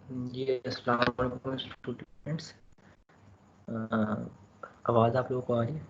जी अस्सलाम वालेकुम स्टूडेंट्स। आवाज़ आप लोगों को आ रही है?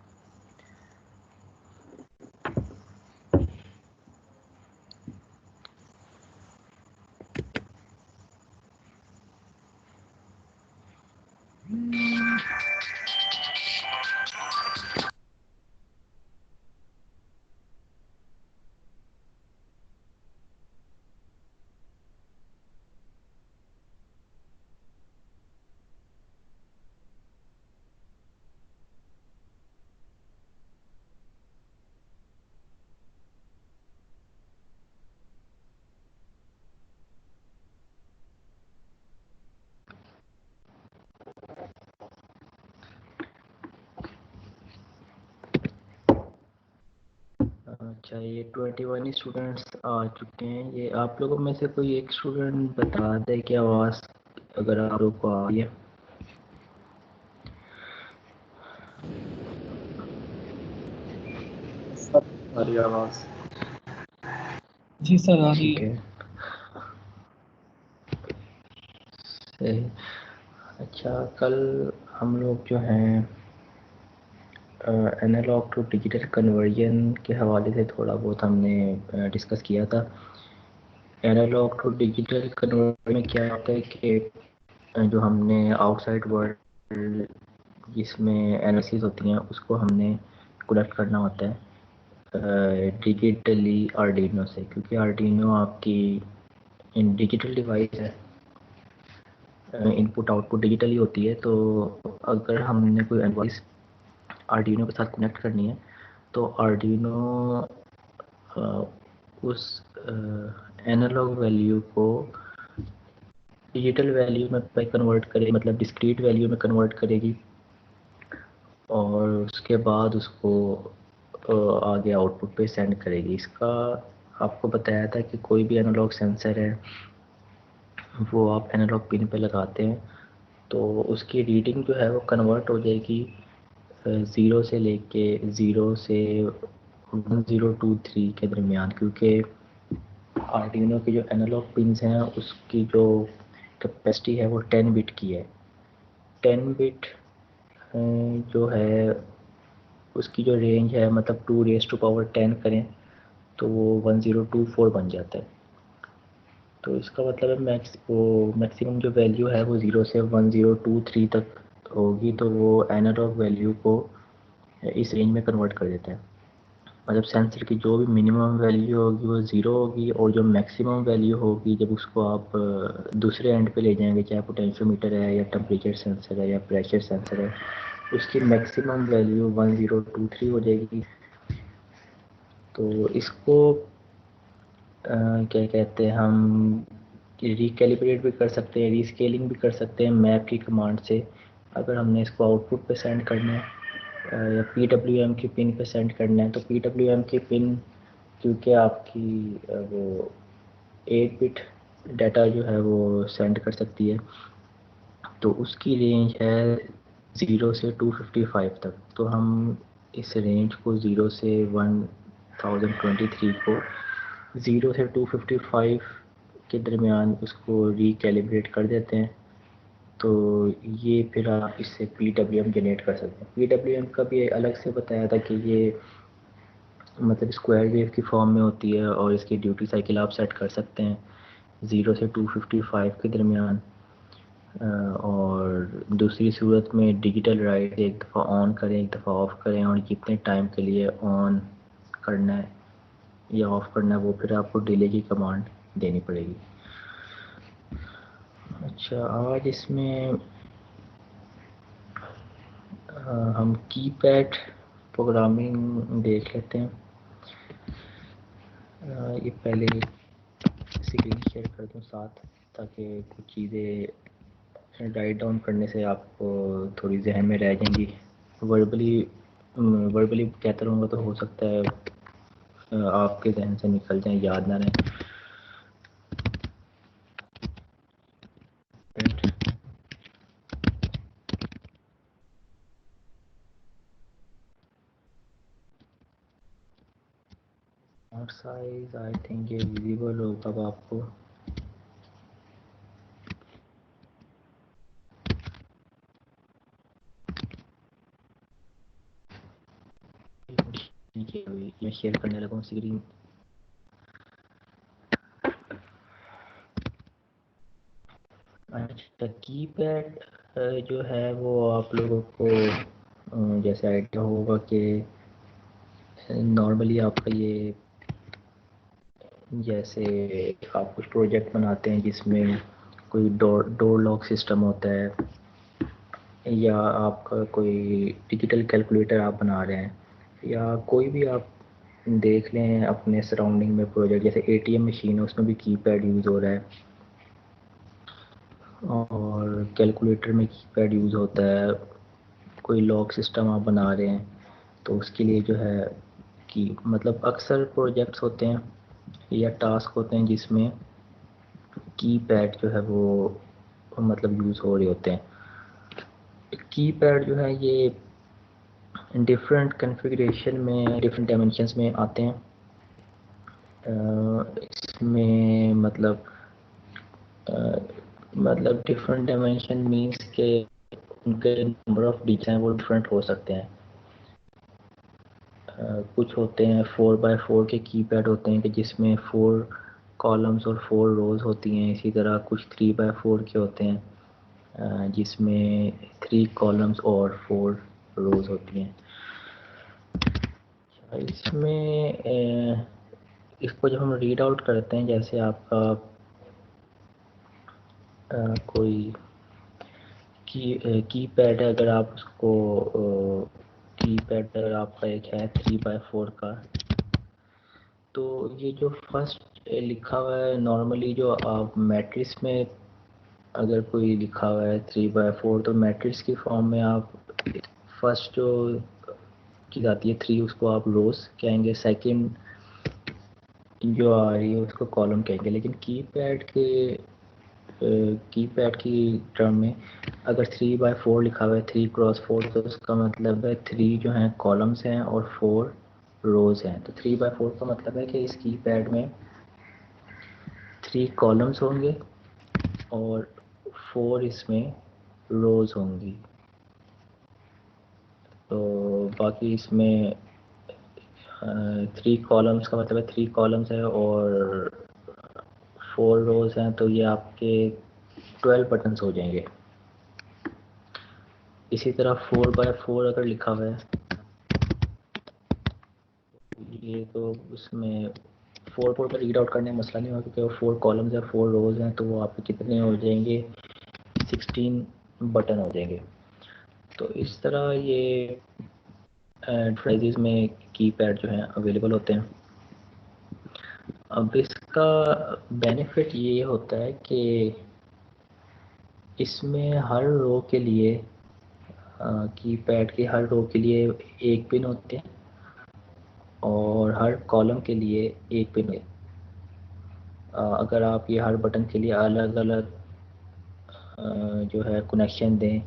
अच्छा, ये 21 स्टूडेंट्स आ चुके हैं। ये आप लोगों में से कोई एक स्टूडेंट बता दे कि आवाज़ अगर आप लोग को आ रही है। सर आ रही आवाज़? जी सर आ रही ठीक है। है, सही। अच्छा, कल हम लोग जो हैं एनालॉग टू डिजिटल कन्वर्जन के हवाले से थोड़ा बहुत हमने डिस्कस किया था। एनालॉग टू डिजिटल कन्वर्जन में क्या होता है कि जो हमने आउटसाइड वर्ल्ड जिसमें एनालिसिस होती हैं उसको हमने कनेक्ट करना होता है डिजिटली आर्डिनो से, क्योंकि आर्डिनो आपकी इन डिजिटल डिवाइस है, इनपुट आउटपुट डिजिटली होती है। तो अगर हमने कोई डिवाइस आर्डिनो के साथ कनेक्ट करनी है तो आर्डिनो उस एनालॉग वैल्यू को डिजिटल वैल्यू में कन्वर्ट करेगी, मतलब डिस्क्रीट वैल्यू में कन्वर्ट करेगी, और उसके बाद उसको आगे आउटपुट पे सेंड करेगी। इसका आपको बताया था कि कोई भी एनालॉग सेंसर है वो आप एनालॉग पिन पे लगाते हैं तो उसकी रीडिंग जो है वो कन्वर्ट हो जाएगी ज़ीरो से लेके 1023 के दरमियान, क्योंकि आर्डिनो की जो एनालॉग पिन्स हैं उसकी जो कैपेसिटी है वो 10 बिट की है। 10 बिट जो है उसकी जो रेंज है, मतलब 2⁻10 करें तो वो 1024 बन जाता है। तो इसका मतलब है मैक्सिमम जो वैल्यू है वो 0 से 1023 तक होगी, तो वो एनालॉग वैल्यू को इस रेंज में कन्वर्ट कर देता है। मतलब सेंसर की जो भी मिनिमम वैल्यू होगी वो ज़ीरो होगी, और जो मैक्सिमम वैल्यू होगी जब उसको आप दूसरे एंड पे ले जाएंगे, चाहे पोटेंशियोमीटर है या टेम्परेचर सेंसर है या प्रेशर सेंसर है, उसकी मैक्सिमम वैल्यू 1023 हो जाएगी। तो इसको क्या कहते हैं, हम रिकैलिब्रेट भी कर सकते हैं, रीस्केलिंग भी कर सकते हैं मैप की कमांड से। अगर हमने इसको आउटपुट पे सेंड करना है या PWM की पिन पे सेंड करना है, तो PWM की पिन क्योंकि आपकी वो 8 बिट डाटा जो है वो सेंड कर सकती है, तो उसकी रेंज है 0 से 255 तक। तो हम इस रेंज को 0 से 1023 को 0 से 255 के दरमियान उसको रिकैलिब्रेट कर देते हैं। तो ये फिर आप इससे PWM जनरेट कर सकते हैं। PWM का भी अलग से बताया था कि ये मतलब स्क्वायर वेव की फॉर्म में होती है और इसकी ड्यूटी साइकिल आप सेट कर सकते हैं 0 से 255 के दरमियान। और दूसरी सूरत में डिजिटल राइट एक दफ़ा ऑन करें एक दफ़ा ऑफ़ करें, और कितने टाइम के लिए ऑन करना है या ऑफ़ करना है वो फिर आपको डिले की कमांड देनी पड़ेगी। अच्छा, आज इसमें हम कीपैड प्रोग्रामिंग देख लेते हैं। ये पहले स्क्रीन शेयर कर दूँ साथ, ताकि कुछ चीज़ें राइट डाउन करने से आपको थोड़ी जहन में रह जाएंगी। वर्बली वर्बली कहता रहूँगा तो हो सकता है आपके जहन से निकल जाए, याद ना रहे। और साइज आई थिंक ये विजिबल होगा अब आपको। मैं शेयर करने लगा हूँ स्क्रीन। अच्छा, कीपैड जो है वो आप लोगों को जैसे आइडिया होगा कि नॉर्मली आपका ये, जैसे आप कुछ प्रोजेक्ट बनाते हैं जिसमें कोई डोर लॉक सिस्टम होता है, या आपका कोई डिजिटल कैलकुलेटर आप बना रहे हैं, या कोई भी आप देख लें अपने सराउंडिंग में प्रोजेक्ट, जैसे एटीएम मशीन है उसमें भी कीपैड यूज़ हो रहा है, और कैलकुलेटर में कीपैड यूज़ होता है। कोई लॉक सिस्टम आप बना रहे हैं तो उसके लिए जो है कि मतलब अक्सर प्रोजेक्ट्स होते हैं या टास्क होते हैं जिसमें कीपैड जो है वो मतलब यूज़ हो रहे होते हैं। कीपैड जो है ये डिफरेंट कॉन्फ़िगरेशन में, डिफरेंट डायमेंशंस में आते हैं। इसमें मतलब डिफरेंट डायमेंशन मींस के उनके नंबर ऑफ डिजिट्स हैं वो डिफरेंट हो सकते हैं। कुछ होते हैं 4x4 के कीपैड होते हैं कि जिसमें 4 कॉलम्स और 4 रोज होती हैं। इसी तरह कुछ 3x4 के होते हैं जिसमें 3 कॉलम्स और 4 रोज होती हैं। इसमें इसको जब हम रीड आउट करते हैं, जैसे आपका कोई कीपैड है, अगर आप उसको कीपैड अगर आपका एक है 3x4 का, तो ये जो फर्स्ट लिखा हुआ है नॉर्मली, जो आप मैट्रिक्स में अगर कोई लिखा हुआ है 3x4, तो मैट्रिक्स की फॉर्म में आप फर्स्ट जो की जाती है 3 उसको आप रोज कहेंगे, सेकंड जो आ रही है उसको कॉलम कहेंगे। लेकिन कीपैड की टर्म में अगर 3x4 लिखा हुआ है 3x4, तो उसका मतलब है 3 जो हैं कॉलम्स हैं और 4 रोज हैं। तो 3x4 का मतलब है कि इस कीपैड में 3 कॉलम्स होंगे और 4 इसमें रोज होंगी। तो बाकी इसमें 3 कॉलम्स का मतलब है 3 कॉलम्स है और 4 रोज हैं, तो ये आपके 12 बटन्स हो जाएंगे। इसी तरह 4x4 अगर लिखा हुआ है, ये तो उसमें 4 पर रीड आउट करने में मसला नहीं होगा क्योंकि वो 4 कॉलम्स है 4 रोज हैं, तो वो आपके कितने हो जाएंगे, 16 बटन हो जाएंगे। तो इस तरह ये डिवाइसेस में कीपैड जो हैं अवेलेबल होते हैं। अब इसका बेनिफिट ये होता है कि इसमें हर रो के लिए, कीपैड के हर रो के लिए एक पिन होते हैं और हर कॉलम के लिए एक पिन है। अगर आप ये हर बटन के लिए अलग अलग जो है कनेक्शन दें,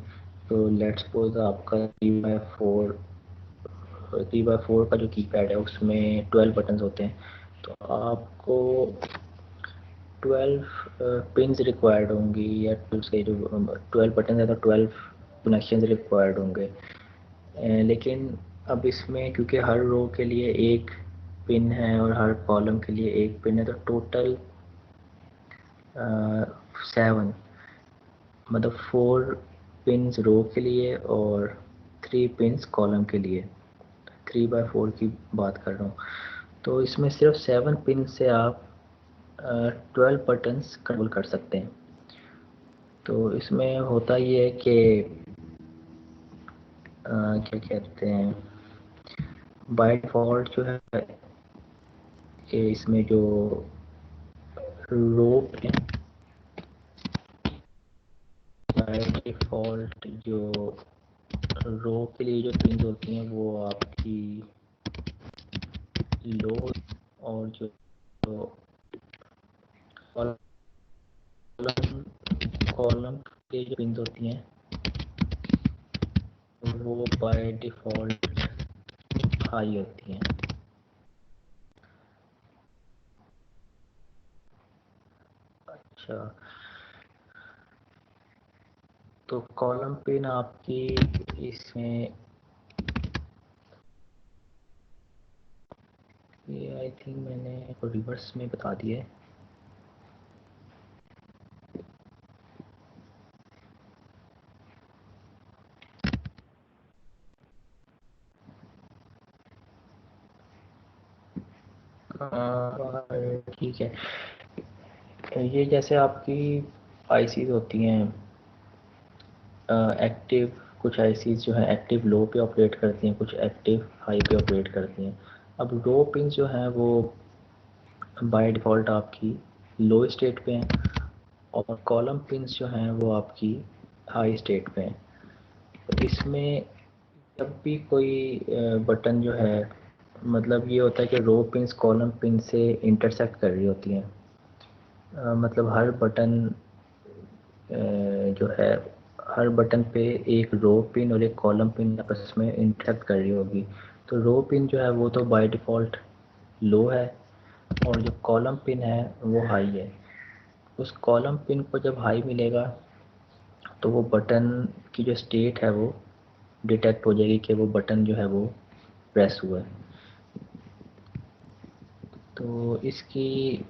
तो लेट्स सपोज आपका 3x4 का जो कीपैड है उसमें 12 बटन्स होते हैं, तो आपको 12 पिन्स रिक्वायर्ड होंगी, या उसके जो 12 बटन है तो 12 कनेक्शन रिक्वायर्ड होंगे। लेकिन अब इसमें क्योंकि हर रो के लिए एक पिन है और हर कॉलम के लिए एक पिन है, तो टोटल 7, मतलब 4 पिन्स रो के लिए और 3 पिन्स कॉलम के लिए। 3x4 की बात कर रहा हूँ। तो इसमें सिर्फ 7 पिन से आप 12 बटन्स कंट्रोल कर सकते हैं। तो इसमें होता ये है कि क्या कहते हैं, बाय डिफ़ॉल्ट जो है कि इसमें जो रो है, बाय डिफ़ॉल्ट जो रो के लिए जो पिन होती हैं वो आपकी लो, और जो कॉलम कॉलम के जो पिन होती हैं वो बाय डिफ़ॉल्ट हाई होती हैं। अच्छा, तो कॉलम पिन आपकी इसमें ये आई थिंक मैंने रिवर्स में बता दिया है। ठीक है, ये जैसे आपकी आईसीज होती हैं एक्टिव, कुछ आईसीज जो है एक्टिव लो पे ऑपरेट करती हैं, कुछ एक्टिव हाई पे ऑपरेट करती हैं। अब लो पिन जो हैं वो बाय डिफ़ॉल्ट आपकी लो स्टेट पे हैं, और कॉलम पिंस जो हैं वो आपकी हाई स्टेट पे हैं। तो इसमें जब भी कोई बटन जो है, मतलब ये होता है कि रो पिंस कॉलम पिन से इंटरसेक्ट कर रही होती हैं। मतलब हर बटन जो है, हर बटन पे एक रो पिन और एक कॉलम पिन आपस में इंटरेक्ट कर रही होगी। तो रो पिन जो है वो तो बाय डिफ़ॉल्ट लो है, और जो कॉलम पिन है वो हाई है। उस कॉलम पिन को जब हाई मिलेगा तो वो बटन की जो स्टेट है वो डिटेक्ट हो जाएगी कि वो बटन जो है वो प्रेस हुआ है। तो इसकी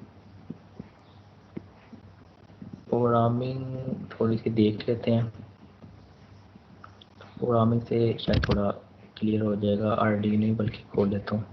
प्रोग्रामिंग थोड़ी सी देख लेते हैं, प्रोग्रामिंग से शायद थोड़ा क्लियर हो जाएगा। आर्डिनो बल्कि खोल लेता हूँ।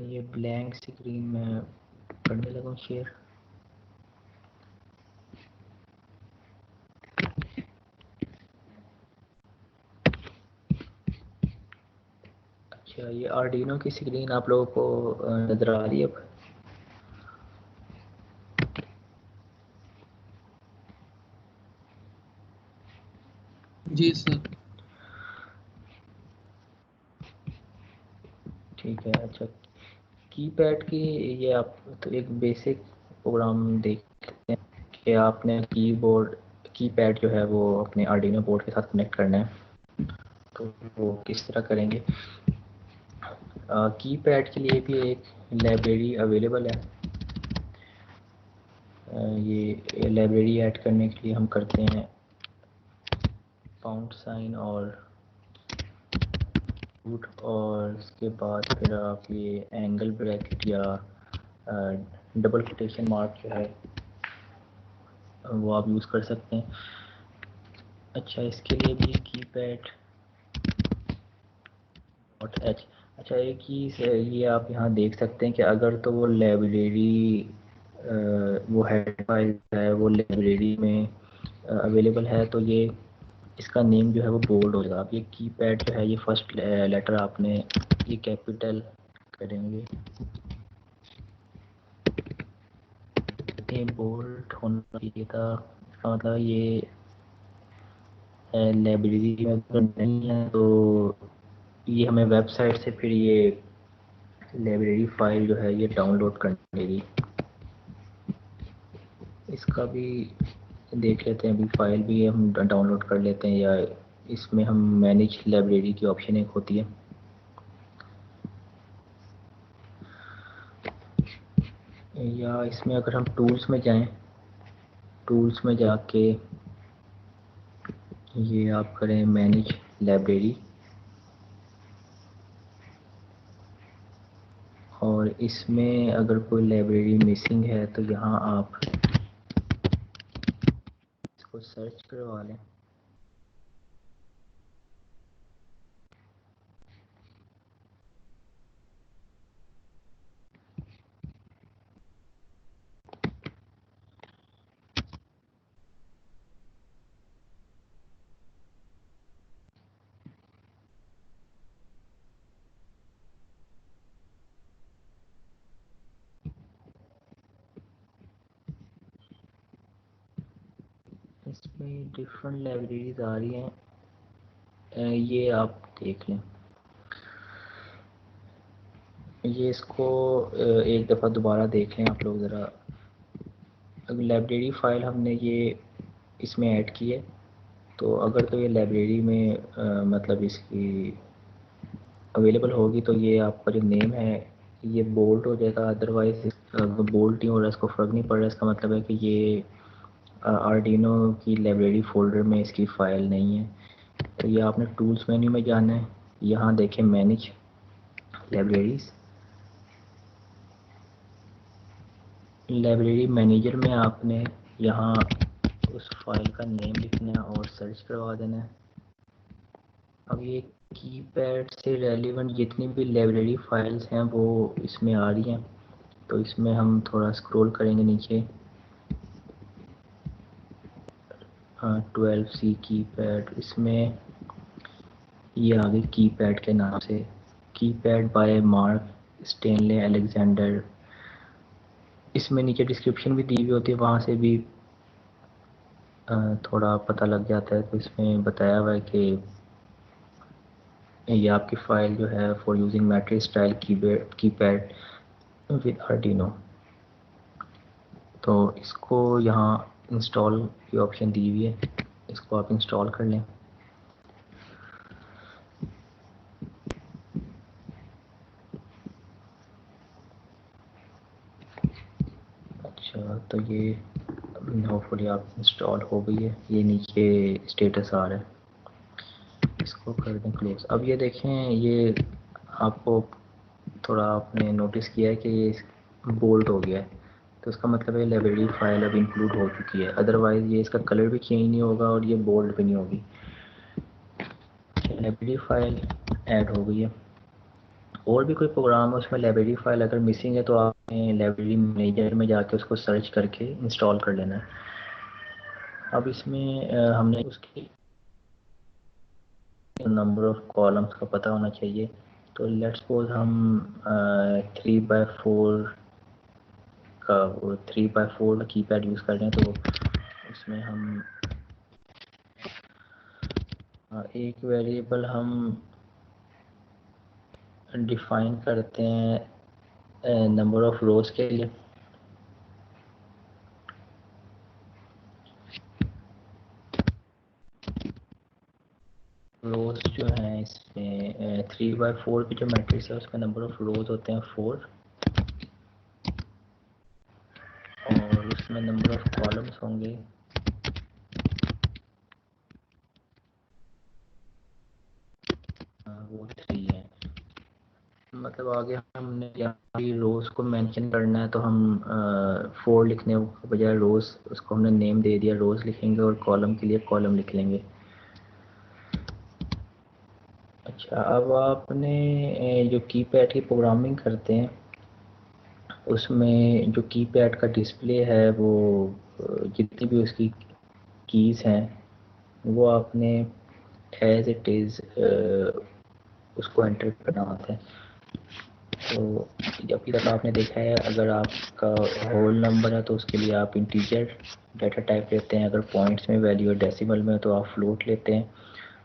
ये ब्लैंक स्क्रीन में करने लगा हूँ शेयर। अच्छा, ये आर्डिनो की स्क्रीन आप लोगों को नज़र आ रही है अब? जी सर। ठीक है। अच्छा, कीपैड की ये आप तो एक बेसिक प्रोग्राम देखते हैं कि आपने कीबोर्ड कीपैड जो है वो अपने आर्डिनो बोर्ड के साथ कनेक्ट करना है। तो वो किस तरह करेंगे? कीपैड के लिए भी एक लाइब्रेरी अवेलेबल है। ये लाइब्रेरी ऐड करने के लिए हम करते हैं £, और रूट, और इसके बाद फिर आप ये एंगल ब्रैकेट या डबल कोटेशन मार्क जो है वो आप यूज़ कर सकते हैं। अच्छा, इसके लिए भी कीपैड .h। अच्छा, एक ही ये आप यहाँ देख सकते हैं कि अगर तो वो लाइब्रेरी वो हेड फाइल है वो लाइब्रेरी में अवेलेबल है तो ये इसका नेम जो है वो बोल्ड हो जाएगा। अब ये कीपैड जो है ये फर्स्ट लेटर आपने ये कैपिटल करेंगे, ये बोल्ड होना चाहिए था। इसका मतलब ये लाइब्रेरी में अगर नहीं है तो ये हमें वेबसाइट से फिर ये लाइब्रेरी फाइल जो है ये डाउनलोड करनी पड़ेगी। इसका भी देख लेते हैं, अभी फाइल भी हम डाउनलोड कर लेते हैं, या इसमें हम मैनेज लाइब्रेरी की ऑप्शन एक होती है, या इसमें अगर हम टूल्स में जाएं, टूल्स में जाके ये आप करें मैनेज लाइब्रेरी, और इसमें अगर कोई लाइब्रेरी मिसिंग है तो यहाँ आप इसको सर्च करवा लें। इसमें डिफरेंट लाइब्रेरीज आ रही हैं, ये आप देख लें, ये इसको एक दफ़ा दोबारा देख लें आप लोग ज़रा। अगर लाइब्रेरी फ़ाइल हमने ये इसमें ऐड की है, तो अगर तो ये लाइब्रेरी में मतलब इसकी अवेलेबल होगी तो ये आपका जो नेम है ये बोल्ड हो जाएगा, अदरवाइज बोल्ड नहीं हो रहा, इसको फ़र्क नहीं पड़ रहा, इसका मतलब है कि ये आर्डिनो की लाइब्रेरी फ़ोल्डर में इसकी फ़ाइल नहीं है। तो ये आपने टूल्स मेन्यू में जाना है, यहाँ देखें मैनेज लाइब्रेरीज़, लाइब्रेरी मैनेजर में आपने यहाँ उस फाइल का नेम लिखना है और सर्च करवा देना है। अब ये कीपैड से रेलिवेंट जितनी भी लाइब्रेरी फाइल्स हैं वो इसमें आ रही हैं, तो इसमें हम थोड़ा स्क्रॉल करेंगे नीचे। 12C कीपैड, इसमें ये आगे कीपैड के नाम से, keypad bye mark Stanley Alexander. इसमें नीचे डिस्क्रिप्शन भी दी हुई होती है, वहाँ से भी थोड़ा पता लग जाता है। तो इसमें बताया हुआ है कि ये आपकी फ़ाइल जो है for using matrix style keypad with Arduino. तो इसको यहाँ इंस्टॉल की ऑप्शन दी हुई है, इसको आप इंस्टॉल कर लें। अच्छा, तो ये होपफुली आप इंस्टॉल हो गई है, ये नीचे स्टेटस आ रहा है, इसको कर दें क्लोज। अब ये देखें, ये आपको थोड़ा आपने नोटिस किया है कि ये बोल्ड हो गया है, तो इसका मतलब है लाइब्रेरी फाइल अब इंक्लूड हो चुकी है, अदरवाइज़ ये इसका कलर भी चेंज नहीं होगा और ये बोल्ड भी नहीं होगी। लाइब्रेरी फाइल ऐड हो गई है। और भी कोई प्रोग्राम है उसमें लाइब्रेरी फाइल अगर मिसिंग है तो आपने लाइब्रेरी मैनेजर में जाके उसको सर्च करके इंस्टॉल कर लेना है। अब इसमें हमने उसकी नंबर ऑफ कॉलम्स का पता होना चाहिए। तो लेट्स सपोज हम 3x4 का 3x4 का कीपैड यूज़ कर रहे हैं, तो उसमें हम एक वेरिएबल हम डिफाइन करते हैं नंबर ऑफ रोज के लिए। रोज जो हैं इसमें 3x4 की जो मैट्रिक्स है उसका नंबर ऑफ रोज होते हैं 4, और उसमें नंबर ऑफ कॉलम्स होंगे वो 3 है। मतलब आगे हमने यहाँ रोज को मेंशन करना है, तो हम 4 लिखने के बजाय रोज, उसको हमने नेम दे दिया, रोज लिखेंगे और कॉलम के लिए कॉलम लिख लेंगे। अच्छा, अब आपने जो कीपैड की प्रोग्रामिंग करते हैं उसमें जो कीपैड का डिस्प्ले है वो जितनी भी उसकी कीज़ हैं वो आपने एज इट इज़ उसको एंटर करना होता है। तो अभी तक आपने देखा है, अगर आपका होल नंबर है तो उसके लिए आप इंटीजर डाटा टाइप लेते हैं, अगर पॉइंट्स में वैल्यू है, डेसिमल में तो आप फ्लोट लेते हैं,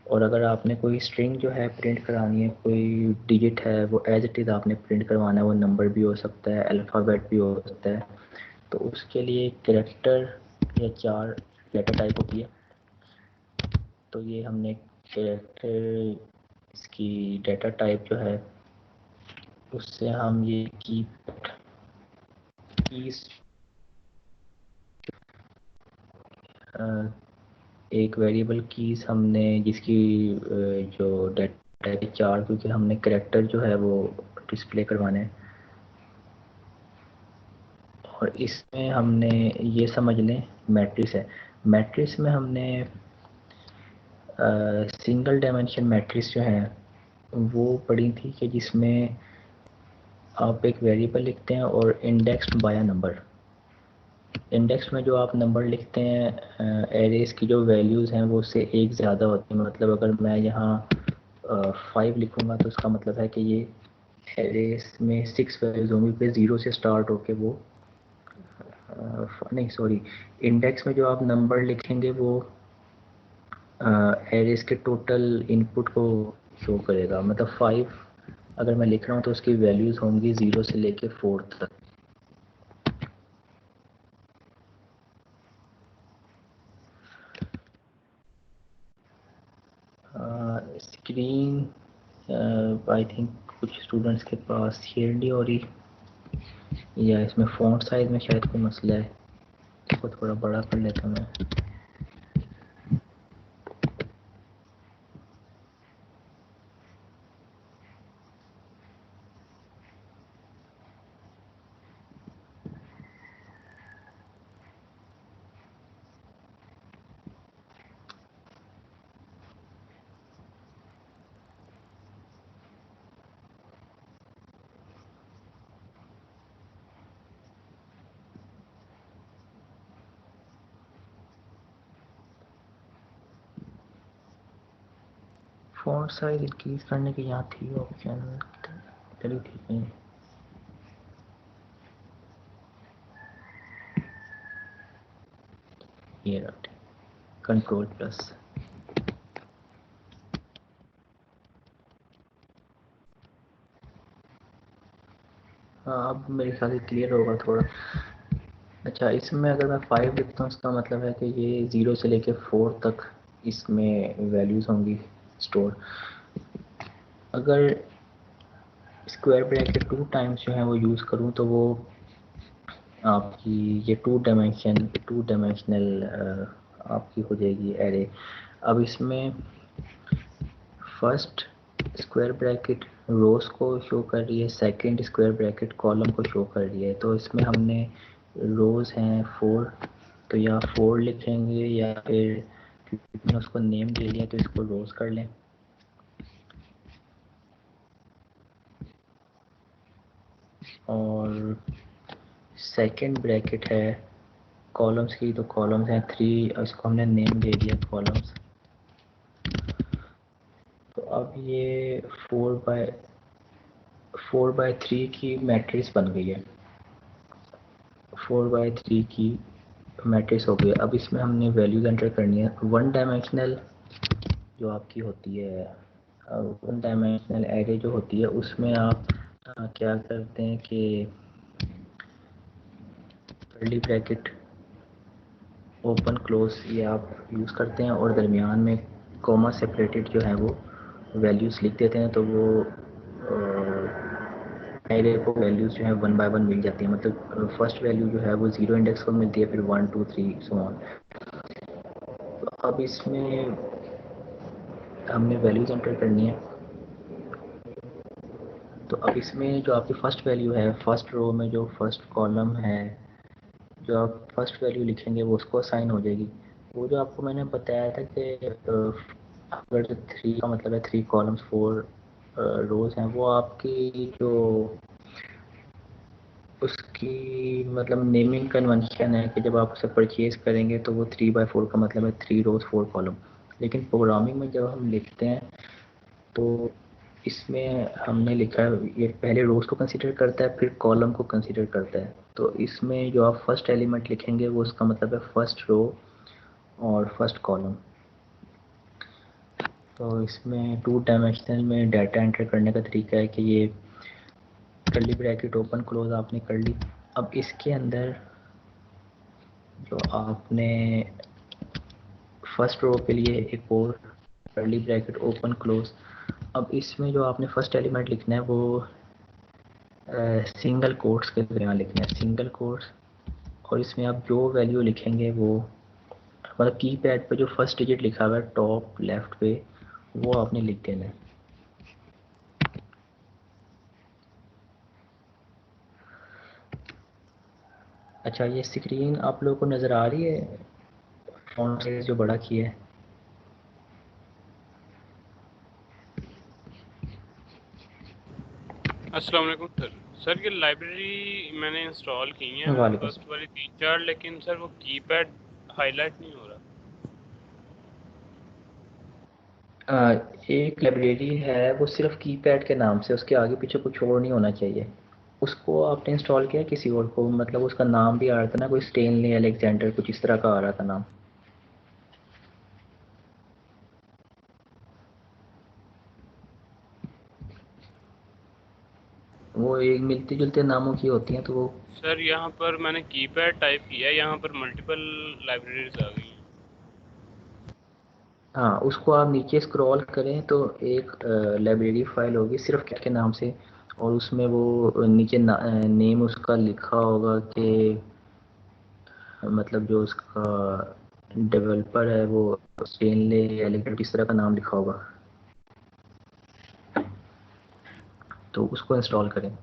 और अगर आपने कोई स्ट्रिंग जो है प्रिंट करानी है, कोई डिजिट है वो एज इट इज़ आपने प्रिंट करवाना है, वो नंबर भी हो सकता है, अल्फ़ाबेट भी हो सकता है, तो उसके लिए कैरेक्टर या 4 लेटर टाइप होती है। तो ये हमने कैरेक्टर इसकी डाटा टाइप जो है उससे हम ये कीज एक वेरिएबल कीज हमने जिसकी जो डाटा के 4, क्योंकि हमने कैरेक्टर जो है वो डिस्प्ले करवाने हैं, और इसमें हमने ये समझ लें मैट्रिक्स है। मैट्रिक्स में हमने सिंगल डायमेंशन मैट्रिक्स जो है वो पढ़ी थी, कि जिसमें आप एक वेरिएबल लिखते हैं और इंडेक्स्ड बाय नंबर। इंडेक्स में जो आप नंबर लिखते हैं एरेज की जो वैल्यूज़ हैं वो उससे एक ज़्यादा होती है। मतलब अगर मैं यहाँ 5 लिखूँगा तो उसका मतलब है कि ये एरेज में 6 वैल्यूज़ होंगी, फिर 0 से स्टार्ट होके वो नहीं सॉरी, इंडेक्स में जो आप नंबर लिखेंगे वो एरेज के टोटल इनपुट को शो करेगा। मतलब 5 अगर मैं लिख रहा हूँ तो उसकी वैल्यूज़ होंगी 0 से लेके 4 तक। स्क्रीन आई थिंक कुछ स्टूडेंट्स के पास शेयर नहीं हो रही, या इसमें फ़ॉन्ट साइज में शायद कोई मसला है। इसको थोड़ा बड़ा कर लेता हूँ मैं। फ़ॉन्ट साइज इंक्रीज करने की यहाँ थी ऑप्शन, चलिए ठीक है। ये रहा, कंट्रोल प्लस। हाँ, अब मेरे ख्याल से क्लियर होगा थोड़ा। अच्छा, इसमें अगर मैं 5 लिखता हूँ इसका मतलब है कि ये 0 से लेके 4 तक इसमें वैल्यूज़ होंगी स्टोर। अगर स्क्वायर ब्रैकेट 2 टाइम्स जो है वो यूज़ करूँ तो वो आपकी ये टू डायमेंशनल आपकी हो जाएगी एरे। अब इसमें फर्स्ट स्क्वायर ब्रैकेट रोज को शो कर रही है, सेकंड स्क्वायर ब्रैकेट कॉलम को शो कर रही है। तो इसमें हमने रोज हैं 4, तो या 4 लिखेंगे या फिर क्योंकि मैंने उसको नेम दे लिया तो इसको रोज कर लें। और सेकंड ब्रैकेट है कॉलम्स की, तो कॉलम्स हैं 3, इसको हमने नेम दे दिया कॉलम्स। तो अब ये 4/3 की मैट्रिक्स बन गई है, 4/3 की मैट्रिक्स हो गई। अब इसमें हमने वैल्यूज एंटर करनी है। वन डायमेंशनल जो आपकी होती है, वन डायमेंशनल एरे जो होती है उसमें आप क्या करते हैं कि कर्ली ब्रैकेट ओपन क्लोज ये आप यूज़ करते हैं और दरमियान में कॉमा सेपरेटेड जो है वो वैल्यूज़ लिख देते हैं। तो वो एरे को वैल्यूज़ जो है 1 बाय 1 मिल जाती है। मतलब फर्स्ट वैल्यू जो है वो 0 इंडेक्स पर मिलती है, फिर 1 2 3 सो ऑन। तो अब इसमें हमने वैल्यूज एंटर करनी है। तो अब इसमें जो आपकी फर्स्ट वैल्यू है, फर्स्ट रो में जो फर्स्ट कॉलम है, जो आप फर्स्ट वैल्यू लिखेंगे वो उसको असाइन हो जाएगी। वो जो आपको मैंने बताया था कि अगर 3 का मतलब है 3 कॉलम्स 4 रोज हैं, वो आपकी जो उसकी मतलब नेमिंग कन्वेंशन है कि जब आप उसे परचेज करेंगे तो वो 3/4 का मतलब है 3 रोज 4 कॉलम। लेकिन प्रोग्रामिंग में जब हम लिखते हैं तो इसमें हमने लिखा है ये पहले रोज को कंसीडर करता है, फिर कॉलम को कंसीडर करता है। तो इसमें जो आप फर्स्ट एलिमेंट लिखेंगे वो उसका मतलब है फर्स्ट रो और फर्स्ट कॉलम। तो इसमें टू डायमेंशनल में डाटा एंटर करने का तरीका है कि ये कर्ली ब्रैकेट ओपन क्लोज आपने कर ली। अब इसके अंदर जो आपने फर्स्ट रो के लिए एक और कर्ली ब्रैकेट ओपन क्लोज। अब इसमें जो आपने फर्स्ट एलिमेंट लिखना है वो सिंगल कोट्स के दरमियान लिखना है, सिंगल कोट्स। और इसमें आप जो वैल्यू लिखेंगे वो मतलब की पैड पे जो फर्स्ट डिजिट लिखा हुआ है टॉप लेफ्ट पे वो आपने लिख देना है। अच्छा, ये स्क्रीन आप लोगों को नज़र आ रही है, फॉन्ट साइज जो बड़ा किया है? अस्सलाम वालेकुम सर। सर ये लाइब्रेरी मैंने इंस्टॉल की है वालेकुम फर्स्ट वाली 3-4, लेकिन सर वो कीपैड हाईलाइट नहीं हो रहा। एक लाइब्रेरी है वो सिर्फ कीपैड के नाम से, उसके आगे पीछे कुछ और नहीं होना चाहिए। उसको आपने इंस्टॉल किया किसी और को, मतलब उसका नाम भी आ रहा था ना, कोई स्टेनली अलेक्जेंडर कुछ इस तरह का आ रहा था नाम। वो एक मिलते जुलते नामों की होती हैं, तो वो सर यहाँ पर मैंने कीपैड टाइप किया, यहाँ पर मल्टीपल लाइब्रेरीज आ गई हैं। हाँ, उसको आप नीचे स्क्रॉल करें तो एक लाइब्रेरी फाइल होगी सिर्फ कैट के नाम से, और उसमें वो नीचे नेम उसका लिखा होगा कि मतलब जो उसका डेवलपर है वो स्टेनले एलिगेंट इस तरह का नाम लिखा होगा, तो उसको इंस्टॉल करें।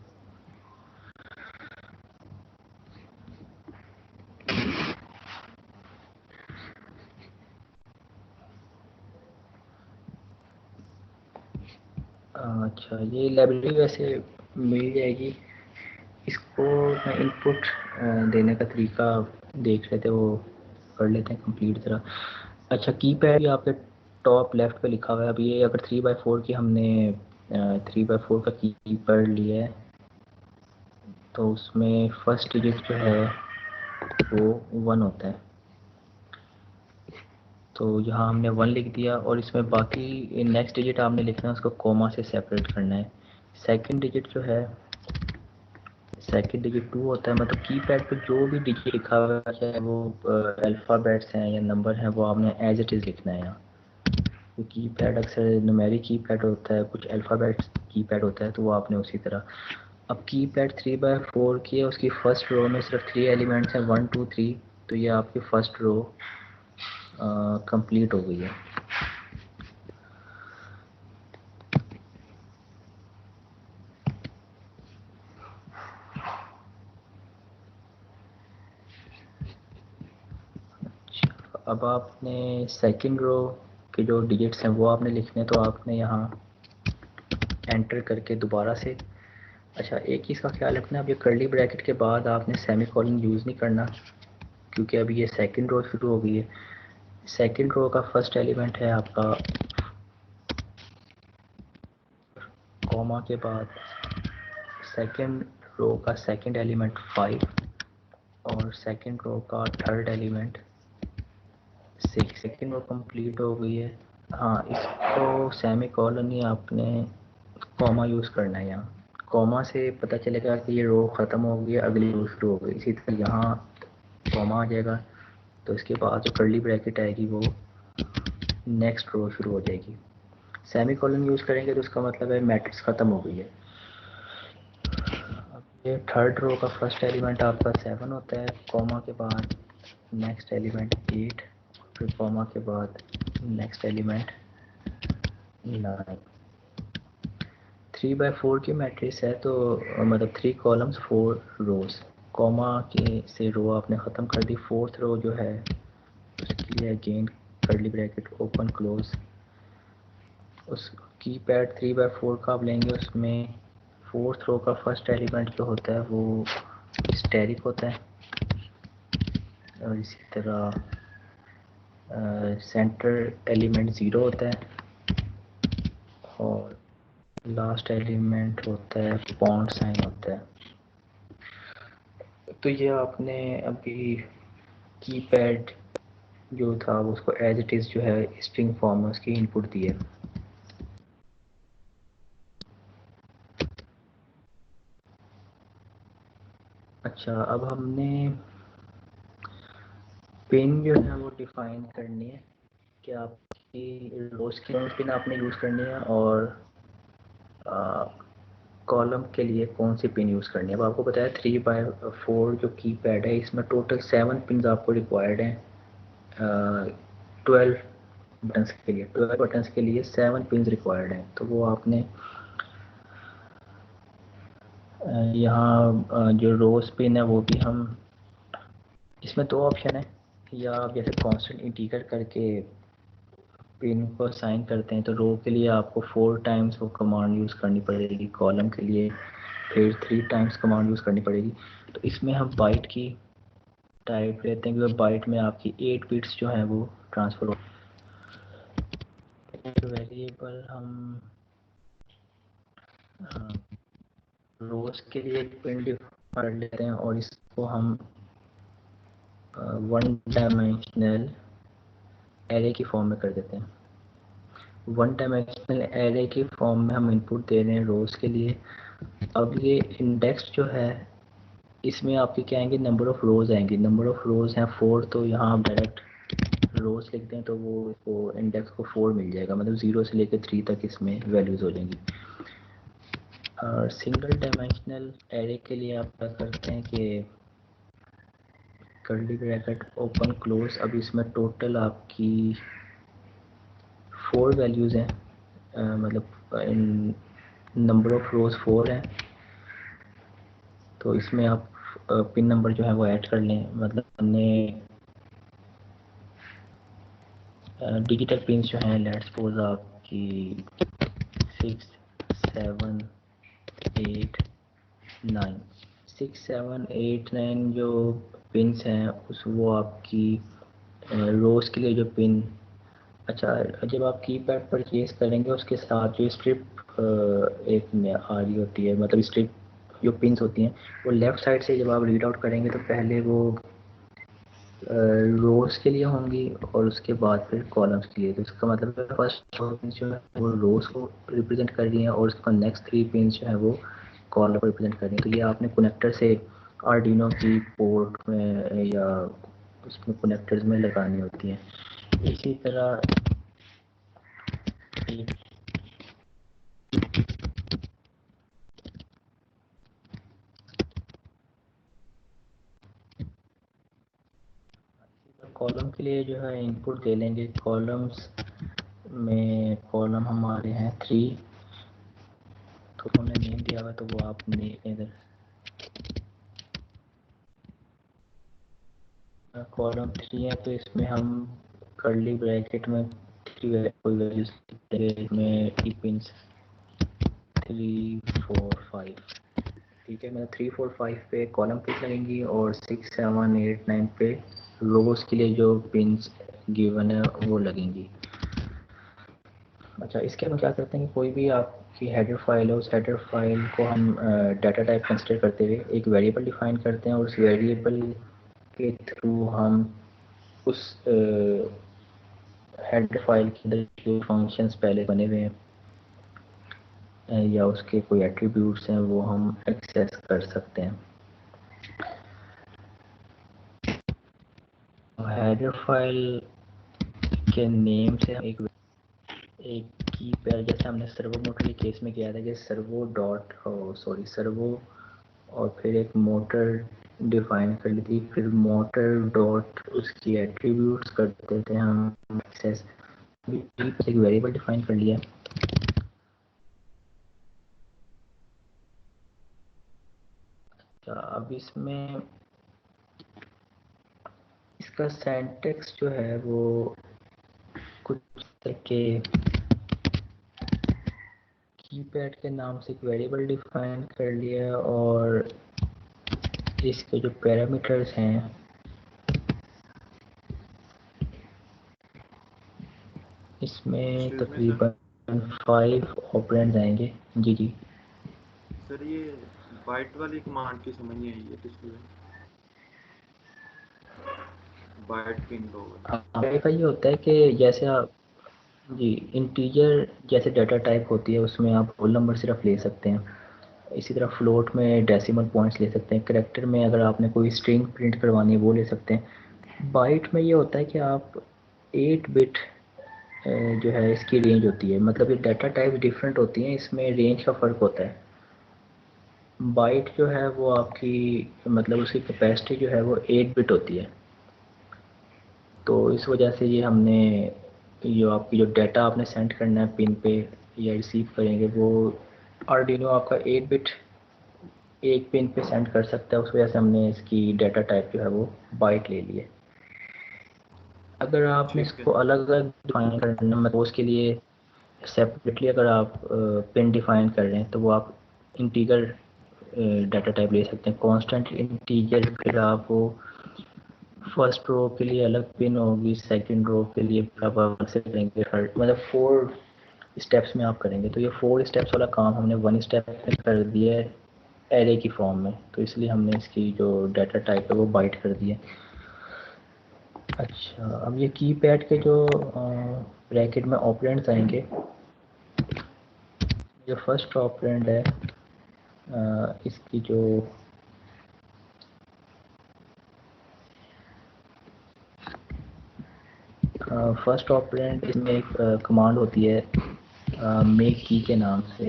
अच्छा, ये लाइब्रेरी वैसे मिल जाएगी। इसको मैं इनपुट देने का तरीका देख रहे थे, वो कर लेते हैं कंप्लीट तरह। अच्छा, कीपैड ये आपके टॉप लेफ्ट पे लिखा हुआ है। अब ये अगर 3x4 की हमने 3x4 का कीपैड लिया है, तो उसमें फर्स्ट डिजिट जो है वो 1 होता है। तो यहाँ हमने 1 लिख दिया, और इसमें बाकी नेक्स्ट डिजिट आपने लिखना है, उसको कोमा से सेपरेट करना है। सेकंड डिजिट जो है, सेकंड डिजिट 2 होता है। मतलब कीपैड पे जो भी डिजिट लिखा हुआ है, चाहे वो अल्फ़ाबेट्स हैं या नंबर हैं, वो आपने एज इट इज़ लिखना है यहाँ। तो कीपैड अक्सर न्यूमेरिक कीपैड होता है, कुछ अल्फ़ाबेट्स कीपैड होता है, तो वो आपने उसी तरह। अब कीपैड 3x4 की है, उसकी फर्स्ट रो में सिर्फ 3 एलिमेंट्स हैं, 1 2 3। तो ये आपकी फर्स्ट रो कंप्लीट हो गई है। अब आपने सेकंड रो के जो डिजिट्स हैं वो आपने लिखने, तो आपने यहाँ एंटर करके दोबारा से। अच्छा, एक चीज़ का ख्याल रखना, अब ये कर्ली ब्रैकेट के बाद आपने सेमीकोलन यूज़ नहीं करना, क्योंकि अभी ये सेकंड रो शुरू हो गई है। सेकंड रो का फर्स्ट एलिमेंट है आपका कॉमा के बाद, सेकंड रो का सेकंड एलिमेंट 5, और सेकंड रो का third element 6। Second row complete हो गई है। हाँ, इसको सेमी कॉलन ही आपने कॉमा यूज़ करना है यहाँ। कॉमा से पता चलेगा कि ये रो ख़त्म हो गई है, अगली रो शुरू हो गई। इसी तरह यहाँ कॉमा आ जाएगा, तो इसके बाद जो कर्ली ब्रैकेट आएगी वो नेक्स्ट रो शुरू हो जाएगी। सेमी कॉलन यूज़ करेंगे तो उसका मतलब है मैट्रिक्स ख़त्म हो गई है। अब ये थर्ड रो का फर्स्ट एलिमेंट आपका 7 होता है, कॉमा के बाद नेक्स्ट एलिमेंट 8, फिर कॉमा के बाद नेक्स्ट एलिमेंट 9। 3x4 की मैट्रिक्स है, तो मतलब 3 कॉलम्स 4 रोज। कॉमा के से रो आपने ख़त्म कर दी। फोर्थ रो जो है उसके लिए again curly bracket open close. उस कीपैड 3x4 का आप लेंगे, उसमें फोर्थ रो का फर्स्ट एलिमेंट जो होता है वो स्टेरिक होता है, और इसी तरह सेंटर एलिमेंट 0 होता है, और लास्ट एलिमेंट होता है पॉइंट साइन होता है। तो ये आपने अभी कीपैड जो था वो उसको एज इट इज़ जो है स्ट्रिंग फॉर्म में उसकी इनपुट दी है। अच्छा, अब हमने पिन जो है वो डिफाइन करनी है कि आपकी रोज की कौन सी पिन आपने यूज़ करनी है, और कॉलम के लिए कौन सी पिन यूज़ करनी है। अब आपको बताया 3x4 जो कीपैड है, इसमें टोटल 7 पिन आपको रिक्वायर्ड हैं। 12 बटन्स के लिए 12 बटन्स के लिए 7 पिन रिक्वायर्ड हैं। तो वो आपने यहाँ जो रोज पिन है वो भी हम, इसमें 2 ऑप्शन है, या आप जैसे कांस्टेंट इंटीजर करके पिन को असाइन करते हैं, तो रो के लिए आपको 4 टाइम्स वो कमांड यूज़ करनी पड़ेगी, कॉलम के लिए फिर 3 टाइम्स कमांड यूज़ करनी पड़ेगी। तो इसमें हम बाइट की टाइप लेते हैं, क्योंकि बाइट में आपकी 8 बिट्स जो हैं वो ट्रांसफ़र हो। वेरिएबल हम रोज के लिए एक पिन डिफाइन कर लेते हैं, और इसको हम 1 डायमेंशनल एरे की फॉर्म में कर देते हैं। 1 डायमेंशनल एरे की फॉर्म में हम इनपुट दे रहे हैं रोज के लिए, अब ये इंडेक्स जो है इसमें आपके क्या आएंगे, नंबर ऑफ रोज आएंगे। नंबर ऑफ रोज हैं 4, तो यहाँ आप डायरेक्ट रोज लिखते हैं तो वो इंडेक्स को 4 मिल जाएगा, मतलब 0 से लेकर 3 तक इसमें वैल्यूज हो जाएंगी। और सिंगल डायमेंशनल एरे के लिए आप क्या करते हैं कि कर्ली ब्रैकेट ओपन क्लोज। अब इसमें टोटल आपकी 4 वैल्यूज हैं, मतलब नंबर ऑफ रोज 4 हैं, तो इसमें आप पिन नंबर जो है वो ऐड कर लें। मतलब हमने डिजिटल पिन जो हैं, लेट्स सपोज आपकी 6, 7, 8, 9, 6, 7, 8, 9 जो पिन्स हैं उस वो आपकी रोज के लिए जो पिन। अच्छा, जब आप कीपैड परचेज करेंगे उसके साथ जो स्ट्रिप एक में आ रही होती है, मतलब स्ट्रिप जो पिन्स होती हैं वो लेफ़्ट साइड से जब आप रीड आउट करेंगे तो पहले वो रोज के लिए होंगी और उसके बाद फिर कॉलम्स के लिए। तो इसका मतलब फर्स्ट 4 पिन जो है वो रोज को रिप्रेजेंट कर रही हैं और उसका नेक्स्ट 3 पिन जो है वो कॉलम को रिप्रेजेंट कर रही हैं। तो ये आपने कनेक्टर से आर्डिनो की पोर्ट में या उसमें कनेक्टर्स में लगानी होती हैं। इसी तरह कॉलम के लिए जो है इनपुट दे लेंगे। कॉलम्स में कॉलम हमारे हैं 3, तो उन्होंने नेम दिया हुआ तो वो आप इधर कॉलम 3 है तो इसमें हम कर्ली ब्रैकेट में 3 कोई वैल्यूज इसमें ई पिंस 3, 4, 5, ठीक है। मतलब 3, 4, 5 पे कॉलम पिन लगेंगी और 6, 7, 8, 9 पे रोज के लिए जो पिंस गिवन है वो लगेंगी। अच्छा, इसके हम क्या करते हैं कि कोई भी आपकी हेडर फाइल है, उस हेडर फाइल को हम डाटा टाइप कंसिडर करते हुए एक वेरिएबल डिफाइन करते हैं और उस वेरिएबल के थ्रू हम उस हेडर फाइल के अंदर जो फंक्शंस पहले बने हुए हैं या उसके कोई एट्रीब्यूट्स हैं वो हम एक्सेस कर सकते हैं। हेडर फाइल के नेम से एक की पैर, जैसे हमने सर्वो मोटर के केस में किया था कि सर्वो और फिर एक मोटर डिफाइन कर ली थी, फिर मोटर डॉट उसकी एट्रीब्यूट्स करते थे हम एक्सेस। एक वेरिएबल डिफाइन कर लिया। अब इसमें इसका सिंटैक्स जो है वो कुछ तरह के कीपैड के नाम से एक वेरिएबल डिफाइन कर लिया और इसके जो पैरामीटर्स हैं इसमें तकरीबन 5 ऑपरेंड्स आएंगे। जी जी सर, ये बाइट वाली कमांड की समझ नहीं आई है पिछली बाइट पिन लो वाली। का ये होता है कि जैसे आप जी इंटीजर जैसे डाटा टाइप होती है उसमें आप होल नंबर सिर्फ ले सकते हैं। इसी तरह फ्लोट में डेसिमल पॉइंट्स ले सकते हैं। करैक्टर में अगर आपने कोई स्ट्रिंग प्रिंट करवानी है वो ले सकते हैं। बाइट में ये होता है कि आप 8 बिट जो है इसकी रेंज होती है, मतलब ये डाटा टाइप डिफरेंट होती हैं, इसमें रेंज का फ़र्क होता है। बाइट जो है वो आपकी मतलब उसकी कैपेसिटी जो है वो 8 बिट होती है। तो इस वजह से ये हमने जो आपकी जो डाटा आपने सेंड करना है पिन पे या रिसीव करेंगे वो आर्डिनो आपका 8 बिट एक पिन पे सेंड कर सकता है, उस वजह से हमने इसकी डाटा टाइप जो है वो बाइट ले ली है। अगर आपने इसको अलग अलग डिफाइन करना मतलब उसके लिए सेपरेटली अगर आप पिन डिफाइन कर रहे हैं तो वो आप इंटीजर डाटा टाइप ले सकते हैं, कांस्टेंट इंटीजर। फिर आप वो फर्स्ट रो के लिए अलग पिन होगी, सेकंड रो के लिए आप अलग से करेंगे, मतलब 4 स्टेप्स में आप करेंगे। तो ये 4 स्टेप्स वाला काम हमने 1 स्टेप में कर दिया है एरे की फॉर्म में, तो इसलिए हमने इसकी जो डाटा टाइप है वो बाइट कर दिया। अच्छा, अब ये कीपैड के जो ब्रैकेट में ऑपरेंड्स आएंगे, जो फर्स्ट ऑपरेंड है इसकी जो फर्स्ट ऑपरेंड इसमें एक कमांड होती है मेक की के नाम से।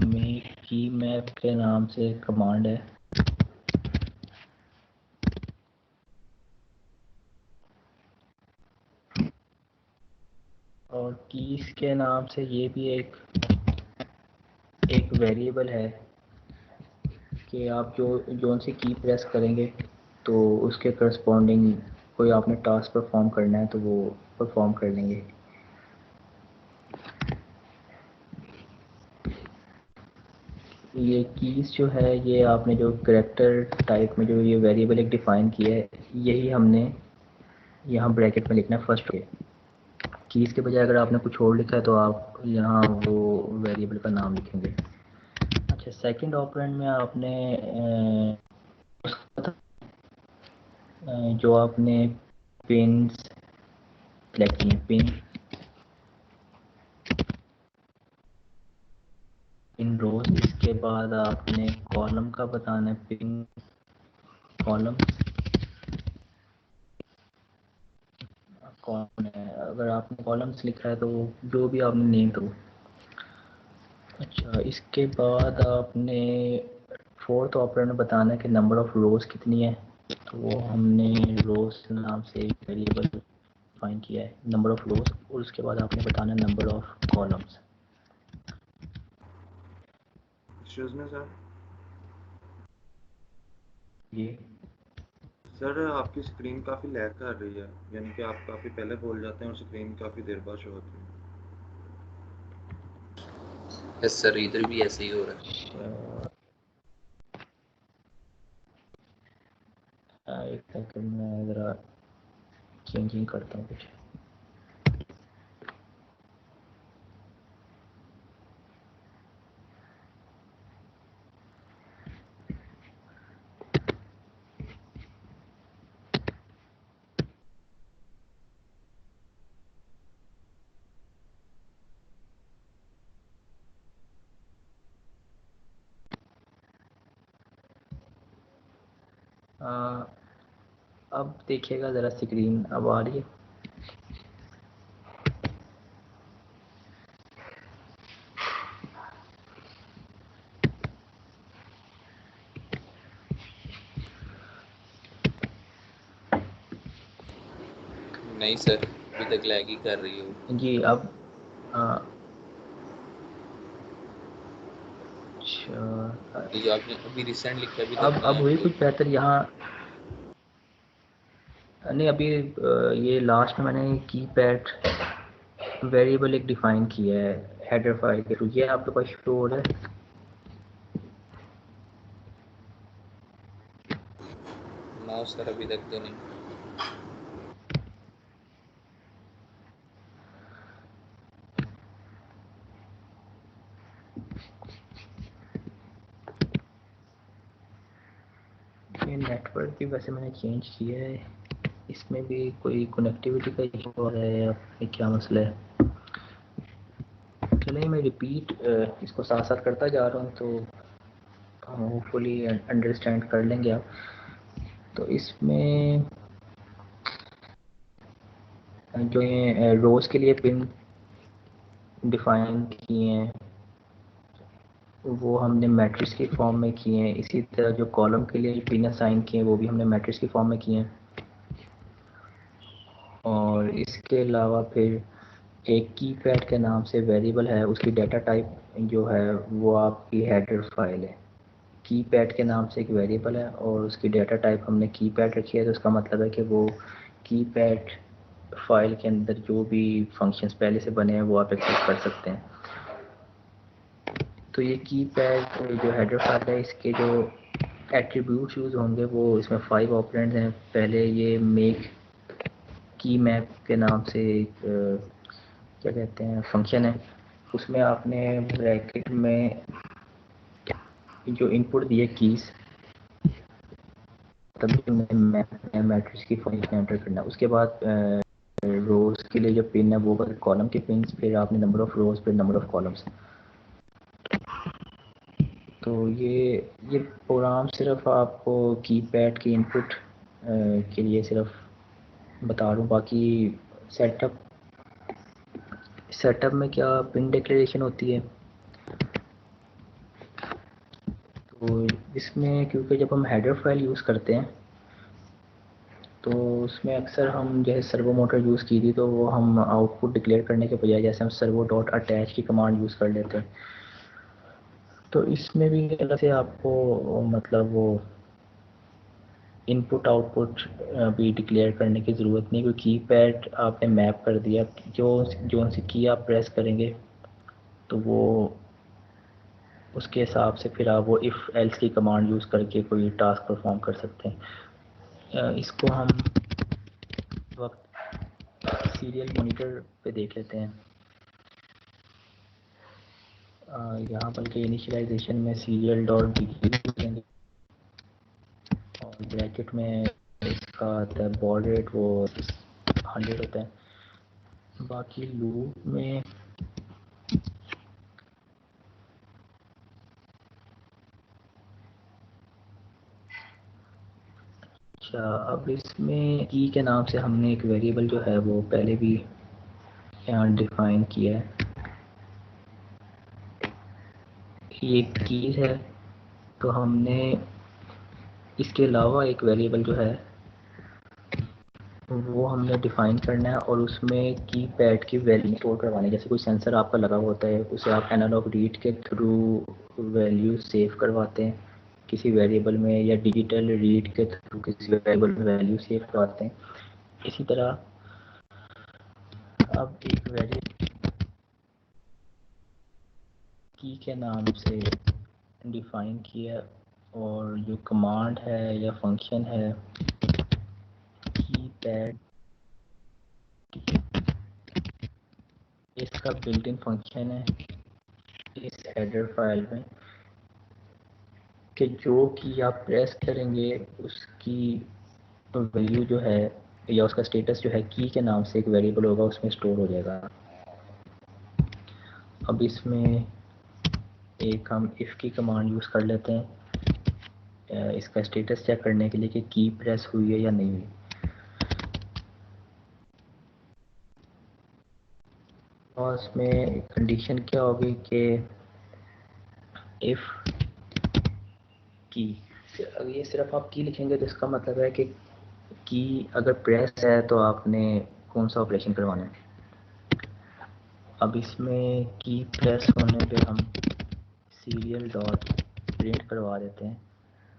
मेक की मैप के नाम से एक कमांड है। और कीज के नाम से ये भी एक वेरिएबल है कि आप जो सी की प्रेस करेंगे तो उसके करस्पॉन्डिंग कोई आपने टास्क परफॉर्म करना है तो वो परफॉर्म कर लेंगे। ये कीज जो है ये आपने जो करैक्टर टाइप में जो ये वेरिएबल एक डिफाइन किया है यही हमने यहाँ ब्रैकेट में लिखना है फर्स्ट के। कीज के बजाय अगर आपने कुछ और लिखा है तो आप यहाँ वो वेरिएबल का नाम लिखेंगे। अच्छा, सेकंड ऑपरेंड में आपने जो आपने पिन्स सेलेक्ट किए, पिन रोज, इसके बाद आपने कॉलम का बताना है, पिन कॉलम कौन है। अगर आपने कॉलम्स लिखा है तो जो भी आपने नेम दो। अच्छा, इसके बाद आपने फोर्थ ऑपरेंड बताना है कि नंबर ऑफ रोज कितनी है, तो वो हमने रोज नाम से एक वेरिएबल डिफाइन किया है, नंबर ऑफ रोज। और उसके बाद आपने बताना है number of columns. Excuse me sir. ये सर आपकी स्क्रीन काफ़ी लैग कर रही है, यानी कि आप काफ़ी पहले बोल जाते हैं और स्क्रीन काफ़ी देर बाद शो होती है। यस सर, इधर भी ऐसे ही हो रहा है। एक सेकंड में ज़रा चेंजिंग करता हूँ कुछ। अब देखिएगा ज़रा स्क्रीन अब आ रही है। नहीं सर, अभी तक लैग ही कर रही हो। जी अब अच्छा, ये जो आपने अभी रिसेंट लिखा अभी तक अब हुई कुछ बेहतर यहाँ। नहीं, अभी ये लास्ट में मैंने कीपैड वेरिएबल एक डिफाइन किया है हेडर फाइल के थ्रू, ये आपके पास शो हो रहा है। ना सर, अभी तक तो नहीं। ये नेटवर्क भी वैसे मैंने चेंज किया है, इसमें भी कोई कनेक्टिविटी का इशू हो रहा है या क्या मसला है। चलिए मैं रिपीट इसको साथ साथ करता जा रहा हूँ तो होपफुली अंडरस्टैंड कर लेंगे आप। तो इसमें जो ये रोज के लिए पिन डिफाइन किए हैं वो हमने मैट्रिक्स की फॉर्म में किए हैं। इसी तरह जो कॉलम के लिए पिन असाइन किए हैं वो भी हमने मैट्रिक्स की फॉर्म में किए हैं। और इसके अलावा फिर एक कीपैड के नाम से वेरिएबल है, उसकी डाटा टाइप जो है वो आपकी हेडर फाइल है। कीपैड के नाम से एक वेरिएबल है और उसकी डाटा टाइप हमने कीपैड रखी है, तो उसका मतलब है कि वो कीपैड फाइल के अंदर जो भी फंक्शंस पहले से बने हैं वो आप एक्सेस कर सकते हैं। तो ये कीपैड जो हेडर फाइल है इसके जो एट्रीब्यूट्स यूज़ होंगे वो इसमें 5 ऑपरेंड्स हैं। पहले ये मेक की मैप के नाम से एक क्या कहते हैं फंक्शन है, उसमें आपने ब्रैकेट में जो इनपुट दिए कीज तभी हमने मैट्रिक्स की फंक्शन एंटर करना है। उसके बाद रोज के लिए जो पिन है वो कॉलम के पिन, फिर आपने नंबर ऑफ रोज, फिर नंबर ऑफ कॉलम्स। तो ये प्रोग्राम सिर्फ आपको कीपैड की इनपुट के लिए सिर्फ बता रहा हूँ। बाकी सेटअप में क्या पिन डिक्लेरेशन होती है, तो इसमें क्योंकि जब हम हेडर फाइल यूज़ करते हैं तो उसमें अक्सर हम जैसे सर्वो मोटर यूज़ की थी, तो वो हम आउटपुट डिक्लेयर करने के बजाय जैसे हम सर्वो डॉट अटैच की कमांड यूज़ कर लेते हैं। तो इसमें भी अलग से आपको मतलब वो इनपुट आउटपुट भी डिक्लेयर करने की ज़रूरत नहीं, क्योंकि कीपैड आपने मैप कर दिया। जो सी की आप प्रेस करेंगे तो वो उसके हिसाब से फिर आप वो इफ़ एल्स की कमांड यूज़ करके कोई टास्क परफॉर्म कर सकते हैं। इसको हम वक्त सीरियल मॉनिटर पे देख लेते हैं। यहाँ बल्कि इनिशियलाइजेशन में सीरियल डॉट डिक्लेयर और ब्रैकेट में इसका आता है बॉड रेट, वो 100 होता है। बाकी लूप में अच्छा, अब इसमें की के नाम से हमने एक वेरिएबल जो है वो पहले भी यहाँ डिफाइन किया है। ये की है, तो हमने इसके अलावा एक वेरिएबल जो है वो हमने डिफाइन करना है और उसमें कीपैड की वैल्यू स्टोर करवानी है। जैसे कोई सेंसर आपका लगा होता है, उसे आप एनालॉग रीड के थ्रू वैल्यू सेव करवाते हैं किसी वेरिएबल में, या डिजिटल रीड के थ्रू किसी वेरिएबल में वैल्यू सेव करवाते हैं। इसी तरह अब एक वेरिएबल की के नाम से डिफाइन किया और जो कमांड है या फंक्शन है कीपैड, इसका बिल्ट इन फंक्शन है इस हेडर फाइल में कि जो की आप प्रेस करेंगे उसकी वैल्यू जो है या उसका स्टेटस जो है की के नाम से एक वेरिएबल होगा, उसमें स्टोर हो जाएगा। अब इसमें एक हम इफ़ की कमांड यूज़ कर लेते हैं इसका स्टेटस चेक करने के लिए कि की प्रेस हुई है या नहीं हुई। और इसमें कंडीशन क्या होगी कि इफ़ की, अगर ये सिर्फ आप की लिखेंगे तो इसका मतलब है कि की अगर प्रेस है तो आपने कौन सा ऑपरेशन करवाना है। अब इसमें की प्रेस होने पे हम सीरियल डॉट प्रिंट करवा देते हैं।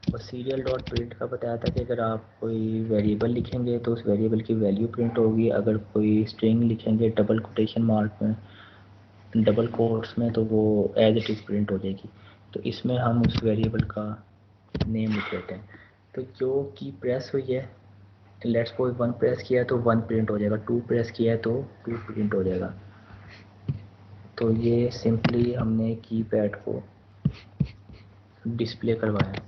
और सीरियल डॉट प्रिंट का बताया था कि अगर आप कोई वेरिएबल लिखेंगे तो उस वेरिएबल की वैल्यू प्रिंट होगी, अगर कोई स्ट्रिंग लिखेंगे डबल कोटेशन मार्क में, डबल कोट्स में, तो वो एज इट इज़ प्रिंट हो जाएगी। तो इसमें हम उस वेरिएबल का नेम लिख लेते हैं। तो जो की प्रेस हुई है, लेट्स सपोज 1 प्रेस किया है तो 1 प्रिंट हो जाएगा, 2 प्रेस किया है तो 2 प्रिंट हो जाएगा। तो ये सिंपली हमने कीपैड को डिस्प्ले करवाया।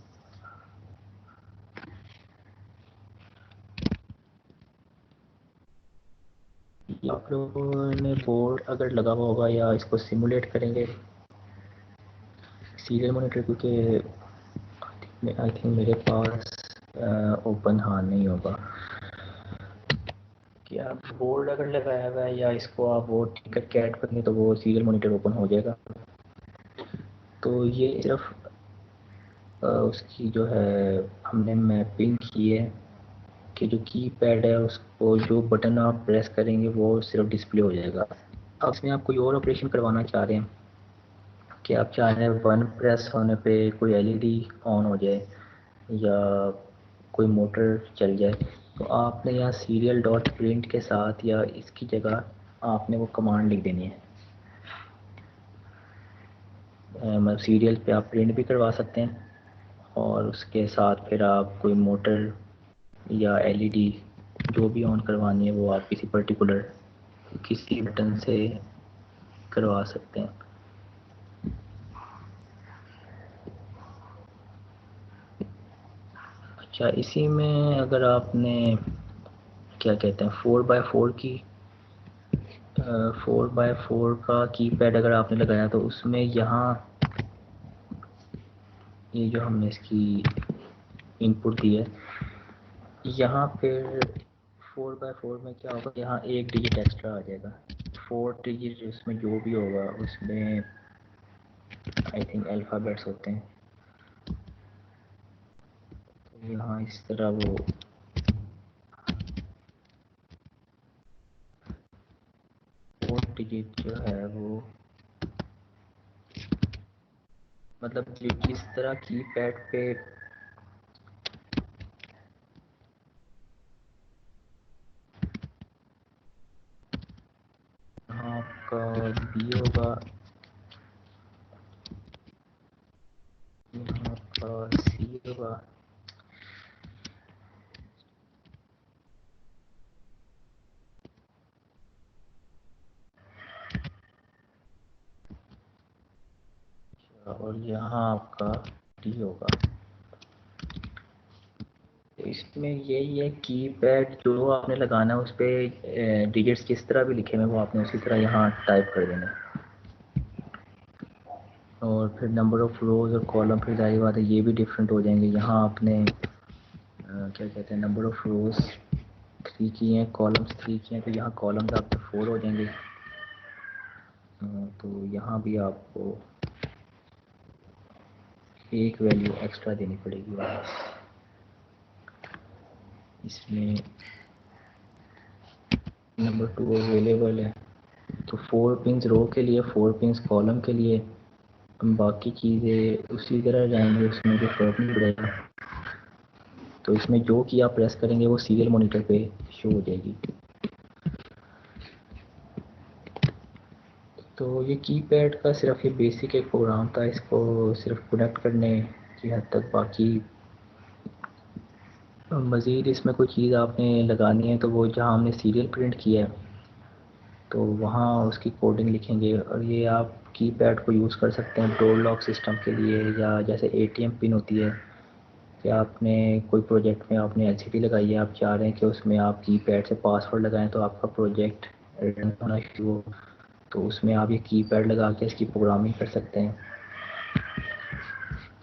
आप लोगों ने बोर्ड अगर लगा हुआ होगा या इसको सिमुलेट करेंगे सीरियल मॉनिटर, क्योंकि आई थिंक मेरे पास ओपन हाँ नहीं होगा। कि आप बोर्ड अगर लगाया हुआ है या इसको आप वो टिकट कैट करेंगे तो वो सीरियल मॉनिटर ओपन हो जाएगा। तो ये सिर्फ उसकी जो है हमने मैपिंग की है कि जो कीपैड है उसको जो बटन आप प्रेस करेंगे वो सिर्फ डिस्प्ले हो जाएगा। अब इसमें आप कोई और ऑपरेशन करवाना चाह रहे हैं कि आप चाह रहे हैं 1 प्रेस होने पे कोई एलईडी ऑन हो जाए या कोई मोटर चल जाए, तो आपने यहाँ सीरियल डॉट प्रिंट के साथ या इसकी जगह आपने वो कमांड लिख देनी है। मतलब सीरियल पे आप प्रिंट भी करवा सकते हैं और उसके साथ फिर आप कोई मोटर या एलईडी जो भी ऑन करवानी है वो आप किसी पर्टिकुलर किसी बटन से करवा सकते हैं। अच्छा, इसी में अगर आपने क्या कहते हैं 4x4 की 4x4 का कीपैड अगर आपने लगाया तो उसमें यहाँ ये जो हमने इसकी इनपुट दी है, यहाँ फिर 4x4 में क्या होगा, यहाँ एक डिजिट एक्स्ट्रा आ जाएगा। 4 डिजिट उसमें जो भी होगा उसमें आई थिंक अल्फ़ाबेट्स होते हैं, तो यहाँ इस तरह वो डिजिट जो है वो मतलब जिस तरह कीपैड पे आपका बी होगा, यहाँ आपका सी होगा, और यहाँ आपका डी होगा। तो इसमें यही है कीपैड जो आपने लगाना है उस पर डिजिट्स किस तरह भी लिखे हुए वो आपने उसी तरह यहाँ टाइप कर देना है। और फिर नंबर ऑफ रोज और कॉलम फिर जाहिर बात है ये भी डिफरेंट हो जाएंगे। यहाँ आपने क्या कहते हैं नंबर ऑफ रोज 3 की हैं, कॉलम्स 3 की हैं, तो यहाँ कॉलम्स आपके 4 हो जाएंगे। तो यहाँ भी आपको एक वैल्यू एक्स्ट्रा देनी पड़ेगी। इसमें नंबर 2 अवेलेबल है, तो 4 पिंस रो के लिए, 4 पिंस कॉलम के लिए, बाकी चीज़ें उसी तरह जाएंगे, उसमें कोई फर्क नहीं पड़ेगा। तो इसमें जो की आप प्रेस करेंगे वो सीरियल मॉनिटर पे शो हो जाएगी। तो ये कीपैड का सिर्फ ये बेसिक एक प्रोग्राम था, इसको सिर्फ कनेक्ट करने की हद तक। बाकी मज़ीद इसमें कोई चीज़ आपने लगानी है तो वो जहाँ हमने सीरियल प्रिंट किया है तो वहाँ उसकी कोडिंग लिखेंगे। और ये आप कीपैड को यूज़ कर सकते हैं डोर लॉक सिस्टम के लिए, या जैसे एटीएम पिन होती है कि आपने कोई प्रोजेक्ट में आपने एलसीडी लगाई है, आप चाह रहे हैं कि उसमें आप कीपैड से पासवर्ड लगाएं तो आपका प्रोजेक्ट रन होना शुरू हो, तो उसमें आप ये कीपैड लगा के इसकी प्रोग्रामिंग कर सकते हैं।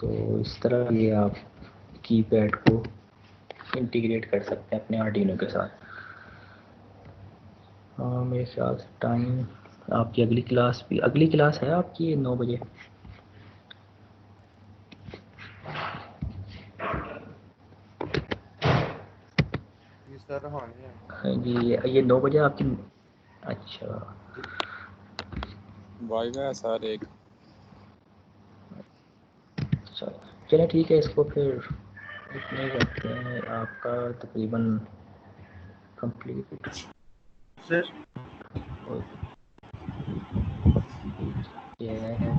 तो इस तरह ये आप कीपैड को इंटीग्रेट कर सकते हैं अपने आर्डिनो के साथ। हाँ, मेरे ख्याल से टाइम आपकी अगली क्लास है आपकी 9 बजे। जी सर, हाँ जी हाँ। हाँ जी, ये 9 बजे आपकी। अच्छा वाइवा है सर एक। अच्छा, चलिए ठीक है, इसको फिर इतने ही रखते हैं। आपका तकरीबन कंप्लीट सर ये है।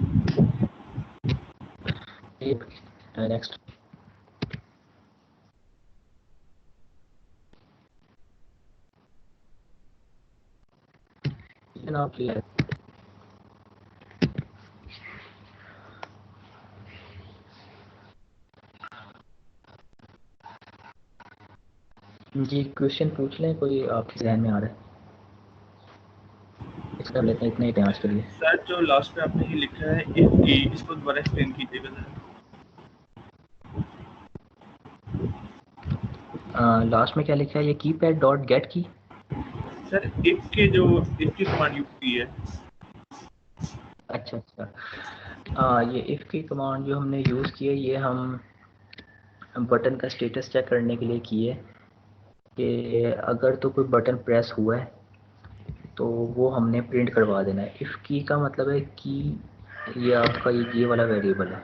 नेक्स्ट आप जी क्वेश्चन पूछ लें, कोई आपके जहन में आ रहा है? कर लेते हैं, इतना ही आज के लिए। सर जो लास्ट में आपने ये लिखा है इफ की, इसको दोबारा एक्सप्लेन कीजिएगा जरा। लास्ट में क्या लिखा है, ये कीपैड डॉट गेट की। सर इफ की कमांड यूज की है। अच्छा ये इफ़ की कमांड जो हमने यूज़ की है ये हम बटन का स्टेटस चेक करने के लिए की है कि अगर तो कोई बटन प्रेस हुआ है तो वो हमने प्रिंट करवा देना है। इफ़ की का मतलब है कि ये आपका ये वाला वेरिएबल है,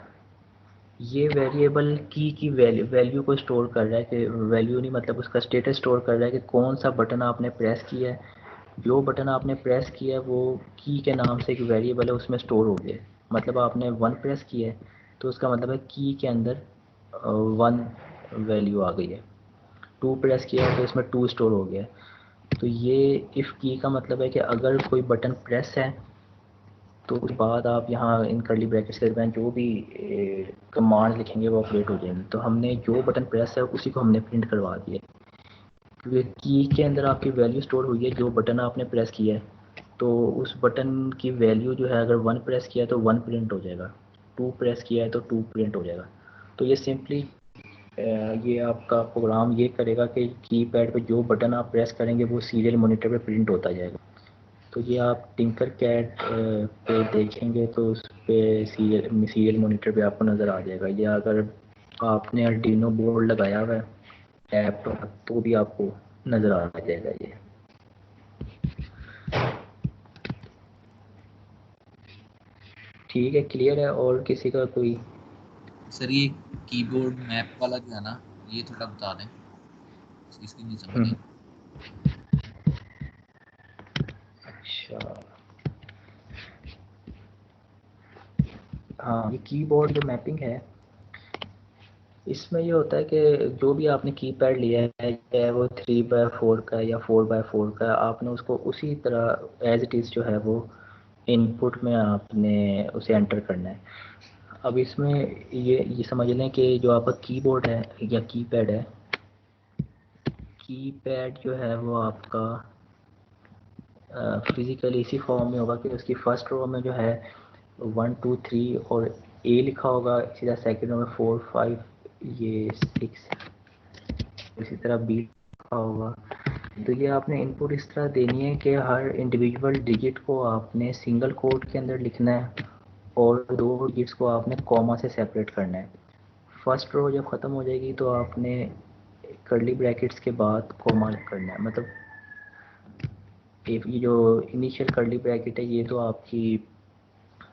ये वेरिएबल की वैल्यू को स्टोर कर रहा है, कि वैल्यू नहीं मतलब उसका स्टेटस स्टोर कर रहा है कि कौन सा बटन आपने प्रेस किया है। जो बटन आपने प्रेस किया है वो की के नाम से एक वेरिएबल है उसमें स्टोर हो गया। मतलब आपने 1 प्रेस किया है तो उसका मतलब है की के अंदर 1 वैल्यू आ गई है। 2 प्रेस किया है तो इसमें 2 स्टोर हो गया है। तो ये इफ़ की का मतलब है कि अगर कोई बटन प्रेस है तो उसके बाद आप यहाँ इन कर्ली ब्रैकेट्स के दरमियान जो भी कमांड लिखेंगे वो अपडेट हो जाएंगे। तो हमने जो बटन प्रेस है उसी को हमने प्रिंट करवा दिया, क्योंकि की के अंदर आपकी वैल्यू स्टोर हुई है, जो बटन आपने प्रेस किया है तो उस बटन की वैल्यू जो है, अगर 1 प्रेस किया है तो 1 प्रिंट हो जाएगा, 2 प्रेस किया है तो 2 प्रिंट हो जाएगा। तो ये सिंपली ये आपका प्रोग्राम ये करेगा कि कीपैड पे जो बटन आप प्रेस करेंगे वो सीरियल मॉनिटर पे प्रिंट होता जाएगा। तो ये आप टिंकर कैड पे देखेंगे तो उस पे सीरियल मॉनिटर पे आपको नज़र आ जाएगा। या अगर आपने आर्डिनो बोर्ड लगाया हुआ है लैपटॉप तो भी आपको नज़र आ जाएगा ये। ठीक है, क्लियर है? और किसी का कोई? सर ये कीबोर्ड मैप वाला जो है ना, ये थोड़ा बता दें, इसकी नहीं समझ आई। अच्छा, हाँ, ये कीबोर्ड जो मैपिंग है इसमें ये होता है कि जो भी आपने कीपैड लिया है, चाहे वो 3x4 का या 4x4 का, आपने उसको उसी तरह एज इट इज़ जो है वो इनपुट में आपने उसे एंटर करना है। अब इसमें ये समझ लें कि जो आपका कीबोर्ड है या कीपैड है, कीपैड जो है वो आपका फिजिकली इसी फॉर्म में होगा कि उसकी फर्स्ट रो में जो है 1 2 3 और ए लिखा होगा, इसी तरह सेकेंड रो में 4 5 ये 6, इसी तरह बी लिखा होगा। तो ये आपने इनपुट इस तरह देनी है कि हर इंडिविजुअल डिजिट को आपने सिंगल कोट के अंदर लिखना है और 2 डिजिट्स को आपने कॉमा से सेपरेट करना है। फर्स्ट रो जब ख़त्म हो जाएगी तो आपने कर्ली ब्रैकेट्स के बाद कॉमा करना है। मतलब ये जो इनिशियल कर्ली ब्रैकेट है ये तो आपकी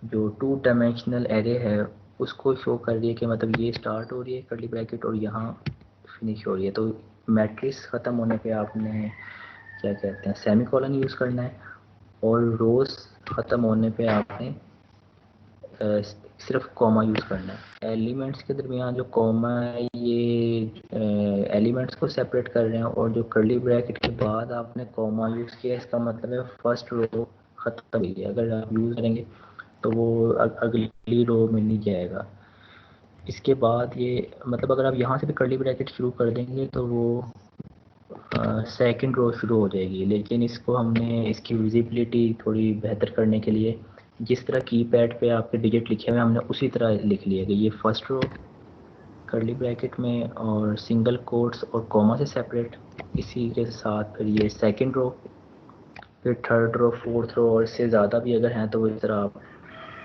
जो 2 डायमेंशनल एरे है उसको शो कर रही है कि मतलब ये स्टार्ट हो रही है कर्ली ब्रैकेट और यहाँ फिनिश हो रही है। तो मैट्रिक्स ख़त्म होने पे आपने क्या कहते हैं सेमी कॉलन यूज़ करना है, और रोज़ ख़त्म होने पे आपने सिर्फ कॉमा यूज़ करना है। एलिमेंट्स के दरमियान जो कॉमा है ये एलिमेंट्स को सेपरेट कर रहे हैं, और जो कर्ली ब्रैकेट के बाद आपने कॉमा यूज़ किया इसका मतलब है फर्स्ट रो ख़त्म हुई है। अगर आप यूज़ करेंगे तो वो अगली रो में नहीं जाएगा। इसके बाद ये मतलब अगर आप यहाँ से भी कर्ली ब्रैकेट शुरू कर देंगे तो वो सेकंड रो शुरू हो जाएगी। लेकिन इसको हमने इसकी विजिबिलिटी थोड़ी बेहतर करने के लिए जिस तरह कीपैड पे आपके डिजिट लिखे हुए हमने उसी तरह लिख लिया कि ये फर्स्ट रो कर्ली ब्रैकेट में और सिंगल कोट्स और कॉमा से सेपरेट, इसी के साथ फिर ये सेकंड रो, फिर थर्ड रो, फोर्थ रो, और इससे ज़्यादा भी अगर हैं तो वो इस तरह आप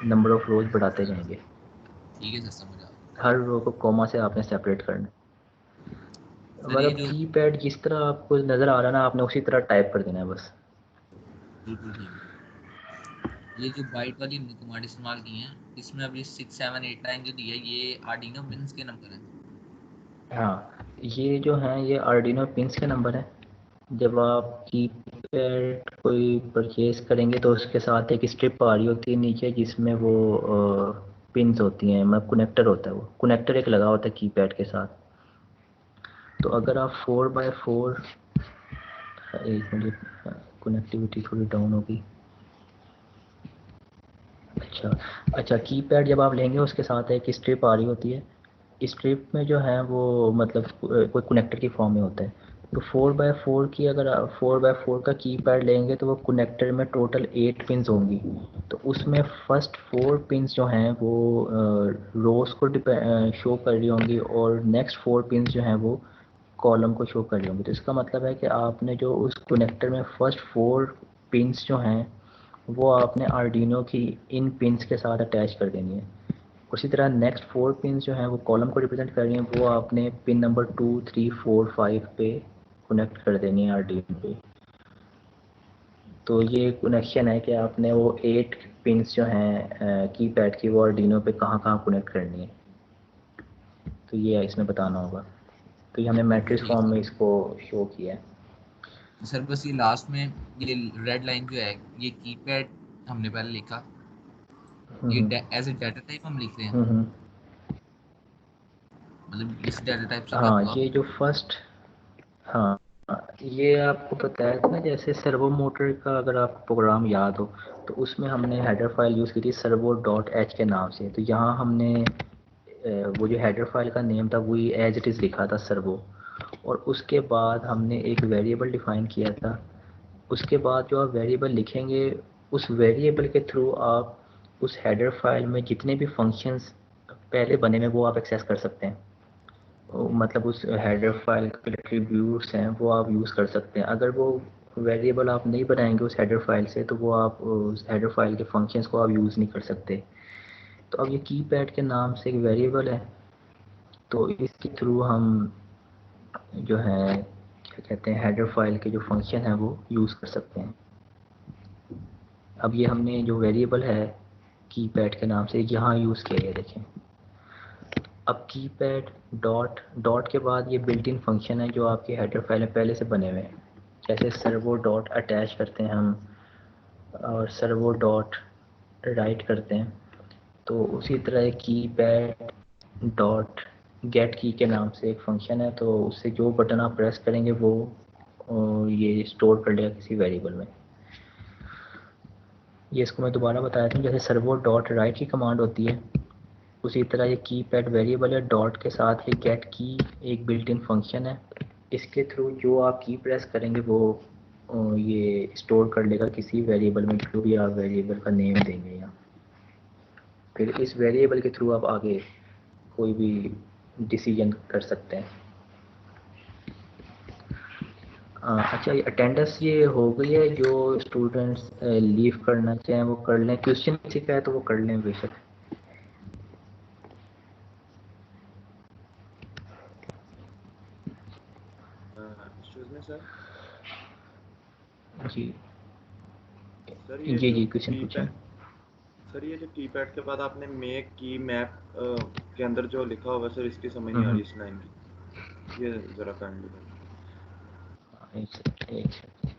नंबर ऑफ रोज बढ़ाते जाएंगे। ठीक है सर, समझ आ गया। हर रो को कॉमा से आपने सेपरेट करना। सर ये मतलब जो कीपैड जिस तरह आपको नज़र आ रहा है ना आपने उसी तरह टाइप कर देना है बस। बिल्कुल ठीक है। ये जो बाइट वाली हमने कमांड इस्तेमाल की है, इसमें अभी 6 7 8 9 जो दिया है, ये आर्डिनो पिन्स के नंबर हैं। हाँ, ये जो हैं ये आर्डिनो पिंस के नंबर हैं। जब आप कीपैड कोई परचेज करेंगे तो उसके साथ एक स्ट्रिप आ रही होती है नीचे जिसमें वो पिंस होती हैं, मतलब कनेक्टर होता है, वो कनेक्टर एक लगा होता है कीपैड के साथ। तो अगर आप 4x4 एक मिनट, कनेक्टिविटी थोड़ी डाउन होगी। अच्छा, कीपैड जब आप लेंगे उसके साथ एक स्ट्रिप आ रही होती है, स्ट्रिप में जो है वो मतलब कोई कनेक्टर की फॉर्म में होता है। तो 4x4 की अगर आप 4x4 का कीपैड लेंगे तो वो कनेक्टर में टोटल 8 पिंस होंगी। तो उसमें फर्स्ट 4 पिंस जो हैं वो रोज को शो कर रही होंगी, और नेक्स्ट 4 पिंस जो हैं वो कॉलम को शो कर रही होंगी। तो इसका मतलब है कि आपने जो उस कनेक्टर में फर्स्ट 4 पिंस जो हैं वो आपने आर्डिनो की इन पिंस के साथ अटैच कर देनी है। उसी तरह नेक्स्ट 4 पिंस जो हैं वो कॉलम को रिप्रेजेंट कर रही हैं, वो आपने पिन नंबर 2 3 4 5 पे कनेक्ट कर देनी है आर्डिनो पे। तो ये कनेक्शन है कि आपने वो 8 पिंस जो हैं कीपैड की वो आर्डिनो पे कहाँ कहाँ कनेक्ट करनी है। तो ये इसमें बताना होगा। तो ये हमने बिल्कुल मैट्रिक्स ठीक फॉर्म है में इसको शो किया है। सर। सर बस ये लास्ट में ये रेड लाइन जो है, ये कीपैड हमने पहले लिखा, ये हम्म एज ए डाटा टाइप हम लिख रहे हैं, हम्म हम्म। मतलब इस डाटा टाइप से क्या हाँ, होगा। ये जो फर्स्ट, हाँ, ये आपको बताया था ना, जैसे सर्वो मोटर का अगर आपको प्रोग्राम याद हो तो उसमें हमने हेडर फाइल यूज़ की थी सर्वो डॉट एच के नाम से। तो यहाँ हमने वो जो हेडर फाइल का नेम था वही एज इट इज़ लिखा था सर्वो, और उसके बाद हमने एक वेरिएबल डिफाइन किया था। उसके बाद जो आप वेरिएबल लिखेंगे उस वेरिएबल के थ्रू आप उस हेडर फाइल में जितने भी फंक्शंस पहले बने हुए वो आप एक्सेस कर सकते हैं। मतलब उस हेडर फाइल के एट्रीब्यूट्स हैं वो आप यूज़ कर सकते हैं। अगर वो वेरिएबल आप नहीं बनाएंगे उस हेडर फाइल से तो वो आप उस हेडर फाइल के फंक्शंस को आप यूज़ नहीं कर सकते। तो अब ये कीपैड के नाम से एक वेरिएबल है, तो इसके थ्रू हम जो है क्या कहते हैं हेडर फाइल के जो फंक्शन है वो यूज़ कर सकते हैं। अब ये हमने जो वेरिएबल है कीपैड के नाम से यहाँ यूज़ किया है, देखें। अब कीपैड डॉट डॉट के बाद ये बिल्ट इन फंक्शन है जो आपके हेडर फाइल में पहले से बने हुए हैं। जैसे सर्वो डॉट अटैच करते हैं हम और सर्वो डॉट राइट करते हैं, तो उसी तरह कीपैड डॉट गेट की के नाम से एक फंक्शन है, तो उससे जो बटन आप प्रेस करेंगे वो ये स्टोर कर लेगा किसी वेरिएबल में। ये इसको मैं दोबारा बताया था, जैसे सर्वो डॉट राइट की कमांड होती है उसी तरह ये कीपैड वेरिएबल है, डॉट के साथ ये गेट की एक बिल्ट इन फंक्शन है। इसके थ्रू जो आप की प्रेस करेंगे वो ये स्टोर कर लेगा किसी वेरिएबल में, जो भी आप वेरिएबल का नेम देंगे यहाँ। फिर इस वेरिएबल के थ्रू आप आगे कोई भी डिसीजन कर सकते हैं। अच्छा, ये अटेंडेंस ये हो गई है। जो स्टूडेंट्स लीव करना चाहें वो कर लें, क्वेश्चन किसी का है तो वो कर लें बेशक। Excuse me sir. जी सर ये जी जो जी, क्वेश्चन पूछें। कीपैड सर ये जो कीपैड के बाद आपने मेक की मैप के अंदर जो लिखा होगा सर, इसकी समझ नहीं आ रही इस लाइन की, ये जरा काइंडली बताइए। एक सेकंड।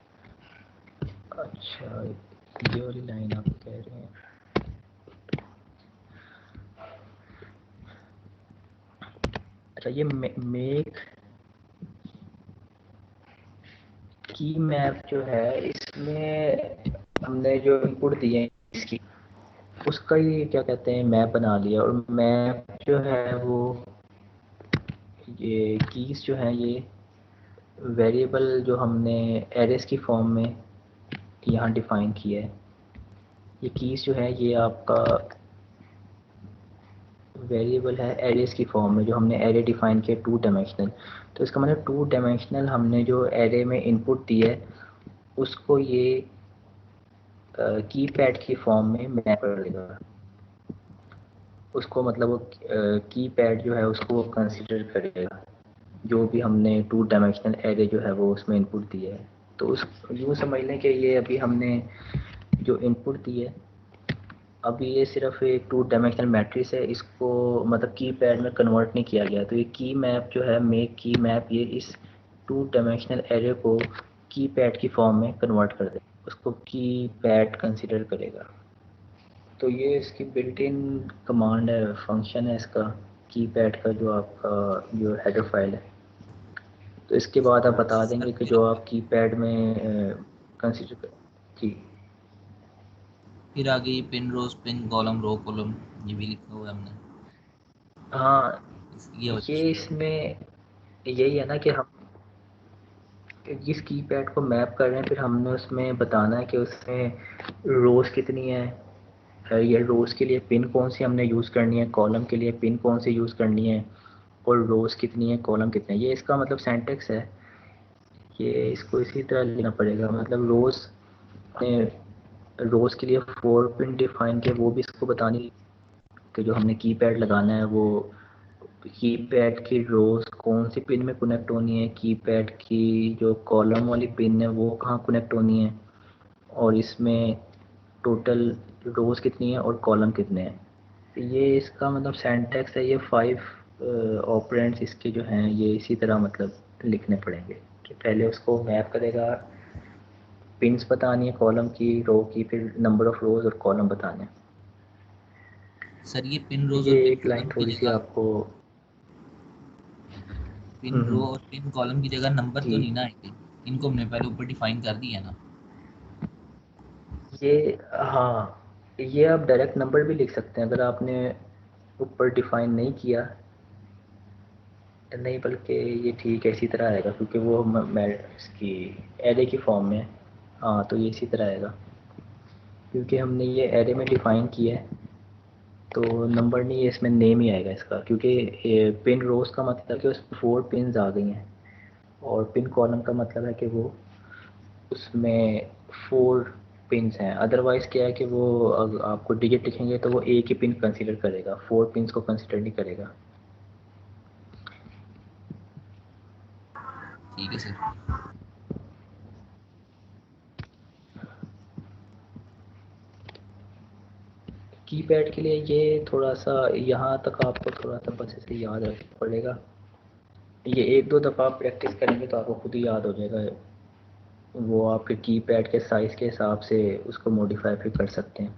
अच्छा, ये वाली लाइन आप कह रहे हैं। अच्छा, ये मेक की मैप जो है इसमें हमने जो इनपुट दिए हैं इसकी उसका ही क्या कहते हैं मैप बना लिया, और मैप जो है वो ये कीज जो है ये वेरिएबल जो हमने एरेस की फॉर्म में यहाँ डिफाइन किया है। ये कीज जो है ये आपका वेरिएबल है एरेस की फॉर्म में, जो हमने एरे डिफाइन किया 2 डायमेंशनल। तो इसका मतलब 2 डायमेंशनल हमने जो एरे में इनपुट दी है उसको ये कीपैड की फॉर्म में मैप कर देगा। उसको मतलब वो कीपैड जो है उसको वो कंसिडर करेगा जो भी हमने 2 डायमेंशनल एरे जो है वो उसमें इनपुट दिया है। तो उस यूँ समझ लें कि ये अभी हमने जो इनपुट दी है अभी ये सिर्फ एक 2 डायमेंशनल मैट्रिक्स है, इसको मतलब कीपैड में कन्वर्ट नहीं किया गया। तो ये की मैप जो है मेक की मैप ये इस 2 डायमेंशनल एरे को कीपैड की फॉर्म में कन्वर्ट कर दे, उसको कीपैड कंसिडर करेगा। तो ये इसकी बिल्ट इन कमांड है, फंक्शन है इसका कीपैड का जो आपका जो हेडर फाइल है। तो इसके बाद आप बता सर देंगे कि फिर जो आप कीपैड में कंसिडर कर। जी फिर आगे ये पिन रोज पिन कॉलम रो कॉलम ये भी लिखा हुआ है हमने, हाँ, ये ये इसमें यही है ना कि हम जिस कीपैड को मैप कर रहे हैं फिर हमने उसमें बताना है कि उसमें रोज कितनी है, ये रोज के लिए पिन कौन सी हमने यूज़ करनी है, कॉलम के लिए पिन कौन सी यूज़ करनी है, और रोज कितनी है कॉलम कितने है। ये इसका मतलब सिंटैक्स है, ये इसको इसी तरह लेना पड़ेगा। मतलब रोज के लिए 4 पिन डिफाइन किए, वो भी इसको बतानी कि जो हमने कीपैड लगाना है वो कीपैड की रोज कौन सी पिन में कनेक्ट होनी है, कीपैड की जो कॉलम वाली पिन है वो कहाँ कनेक्ट होनी है, और इसमें टोटल रोज कितनी है और कॉलम कितने हैं। तो ये इसका मतलब सिंटैक्स है। ये 5 ऑपरेंड्स इसके जो हैं ये इसी तरह मतलब लिखने पड़ेंगे कि पहले उसको मैप करेगा, पिन्स बतानी है कॉलम की रो की, फिर नंबर ऑफ रोज और कॉलम बताने। सर ये पिन रोज ये और पिन एक लाइन कॉलम की थोड़ी सी जगह आपको पिन रो और पिन कॉलम की जगह नंबर तो जी नहीं ना आएंगे? इनको हमने पहले ऊपर डिफाइन कर दिया ना। ये हाँ, ये आप डायरेक्ट नंबर भी लिख सकते हैं अगर आपने ऊपर डिफाइन नहीं किया। नहीं, बल्कि ये ठीक है, इसी तरह आएगा क्योंकि वो मैं इसकी एरे की फॉर्म में है। हाँ, तो ये इसी तरह आएगा क्योंकि हमने ये एरे में डिफाइन किया है, तो नंबर नहीं है इसमें, नेम ही आएगा इसका, क्योंकि पिन रोज का मतलब है कि उसमें 4 पिन्स आ गई हैं और पिन कॉलम का मतलब है कि वो उसमें 4 पिन्स हैं। अदरवाइज़ क्या है कि वो अगर आपको डिजिट लिखेंगे तो वो एक ही पिन कंसीडर करेगा, 4 पिन्स को कंसीडर नहीं करेगा। ठीक है सर। कीपैड के लिए ये थोड़ा सा यहाँ तक आपको थोड़ा सा बस इसे याद रखना पड़ेगा। ये 1-2 दफ़ा आप प्रैक्टिस करेंगे तो आपको खुद ही याद हो जाएगा। वो आपके कीपैड के साइज़ के हिसाब से उसको मॉडिफाई भी कर सकते हैं।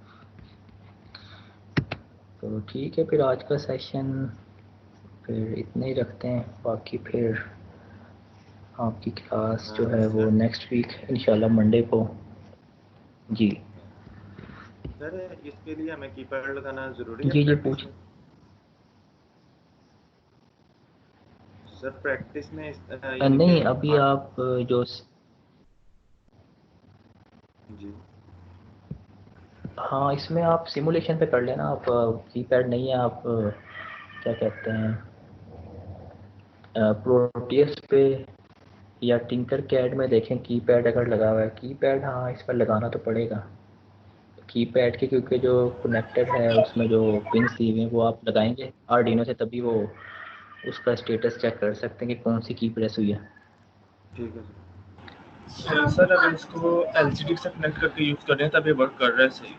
तो ठीक है, फिर आज का सेशन फिर इतना ही रखते हैं, बाकी फिर आपकी क्लास जो है वो सर नेक्स्ट वीक इंशाल्लाह मंडे को। जी सर इसके लिए हमें कीपैड लगाना जरूरी है जी प्रैक्टिस पूछ। में? सर प्रैक्टिस में यानी कि नहीं, अभी आज आप जो जी हाँ, इसमें आप सिमुलेशन पे कर लेना। आप कीपैड नहीं है, आप क्या कहते हैं, प्रोटियस पे या टिंकर कैड में देखें कीपैड अगर लगा हुआ है। कीपैड हाँ, इस पर लगाना तो पड़ेगा कीपैड के, क्योंकि जो कनेक्टेड है उसमें जो पिन्स दी हुई हैं वो आप लगाएंगे आर्डिनो से, तभी वो उसका स्टेटस चेक कर सकते हैं कि कौन सी की प्रेस हुई है। ठीक है सर अगर इसको एलसीडी से कनेक्ट करके यूज कर रहे हैं तब ये वर्क कर रहा है सही?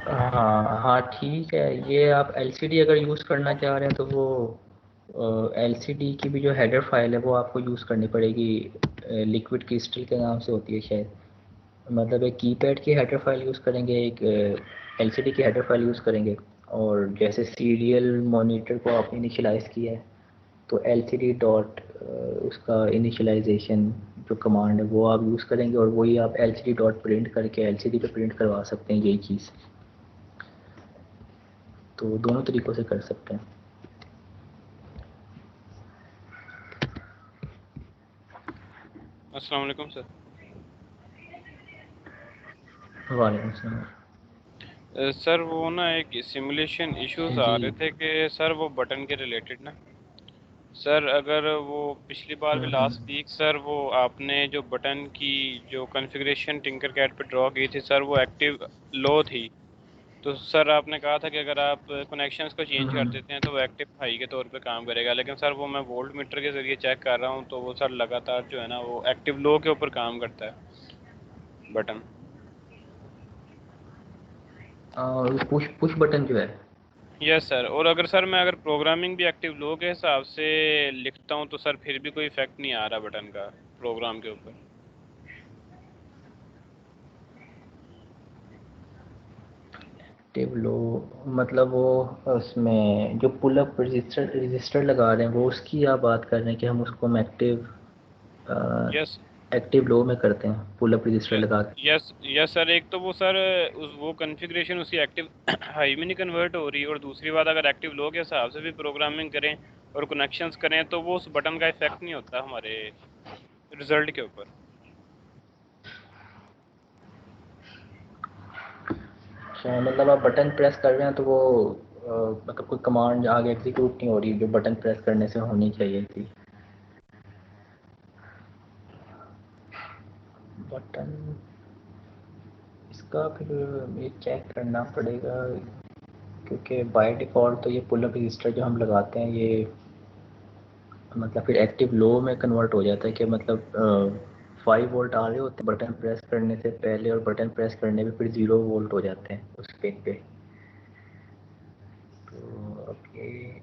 हाँ हाँ, ठीक है। ये आप एलसीडी अगर यूज़ करना चाह रहे हैं तो वो एलसीडी की भी जो हेडर फाइल है वो आपको यूज़ करनी पड़ेगी। लिक्विड क्रिस्टल के नाम से होती है शायद। मतलब एक कीपैड की हेडर फाइल यूज़ करेंगे, एक एलसीडी की हेडर फाइल यूज़ करेंगे, और जैसे सीरियल मॉनिटर को आपने इनिशियलाइज़ किया है तो एलसीडी डॉट उसका इनिशियलाइजेशन जो कमांड है वो आप यूज़ करेंगे, और वही आप एलसीडी डॉट प्रिंट करके एलसीडी पे प्रिंट करवा सकते हैं यही चीज़। तो दोनों तरीक़ों से कर सकते हैं। अस्सलाम वालेकुम सर। वालेकुम सलाम। सर वो ना एक सिमुलेशन इश्यूज आ जी। रहे थे कि सर वो बटन के रिलेटेड ना सर, अगर वो पिछली बार भी लास्ट हम्म। वीक सर वो आपने जो बटन की जो कॉन्फ़िगरेशन टिंकर कैड पे ड्रॉ की थी सर, वो एक्टिव लो थी। तो सर आपने कहा था कि अगर आप कनेक्शंस को चेंज कर हम्म। देते हैं तो वो एक्टिव हाई के तौर पे काम करेगा, लेकिन सर वो मैं वोल्ट मीटर के ज़रिए चेक कर रहा हूँ तो वो सर लगातार जो है ना वो एक्टिव लो के ऊपर काम करता है बटन। और पुश पुश बटन जो है। यस सर, और अगर सर मैं अगर प्रोग्रामिंग भी एक्टिव लो के हिसाब से लिखता हूँ तो सर फिर भी कोई इफेक्ट नहीं आ रहा बटन का प्रोग्राम के ऊपर। एक्टिव लो मतलब वो उसमें जो पुल अप रजिस्टर लगा रहे हैं वो उसकी आप बात कर रहे हैं कि हम उसको एक्टिव यस एक्टिव लो में करते हैं पुल अप रजिस्टर लगा के। यस यस सर, एक तो वो सर वो कॉन्फ़िगरेशन उसकी एक्टिव हाई में नहीं कन्वर्ट हो रही, और दूसरी बात अगर एक्टिव लो के हिसाब से भी प्रोग्रामिंग करें और कनेक्शंस करें तो वो उस बटन का इफेक्ट नहीं होता हमारे रिजल्ट के ऊपर। अच्छा, मतलब आप बटन प्रेस कर रहे हैं तो वो मतलब कोई कमांड आगे एग्जीक्यूट नहीं हो रही जो बटन प्रेस करने से होनी चाहिए थी। बटन इसका फिर ये चेक करना पड़ेगा, क्योंकि बाय डिफ़ॉल्ट तो ये पुल अप रजिस्टर जो हम लगाते हैं ये मतलब फिर एक्टिव लो में कन्वर्ट हो जाता है कि मतलब 5 वोल्ट आ रहे होते हैं बटन प्रेस करने से पहले, और बटन प्रेस करने पे फिर 0 वोल्ट हो जाते हैं उस पिन पे। तो अब ये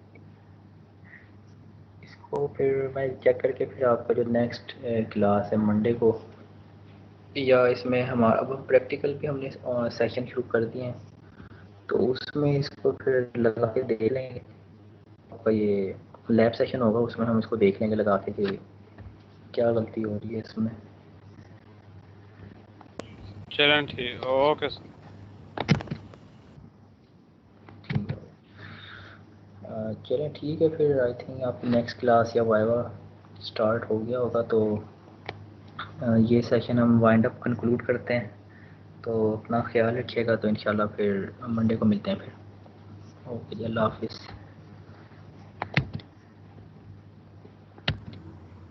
इसको फिर मैं चेक करके फिर आपका जो नेक्स्ट क्लास है मंडे को, या इसमें हमारा अब हम प्रैक्टिकल भी हमने सेशन शुरू कर दिए हैं तो उसमें इसको फिर लगा के दे लेंगे आपका ये लैब सेशन होगा, उसमें हम इसको देख लेंगे लगा के कि क्या गलती हो रही है इसमें। चलें ठीक, ओके सर। ठीक है, चलें ठीक है फिर। आई थिंक आपकी नेक्स्ट क्लास या वाइवा स्टार्ट हो गया होगा, तो ये सेशन हम वाइंड अप कंक्लूड करते हैं। तो अपना ख्याल रखिएगा, तो इंशाल्लाह फिर मंडे को मिलते हैं फिर। ओके जी, अल्लाह हाफिज़।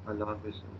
अल्लाह हाफिज़।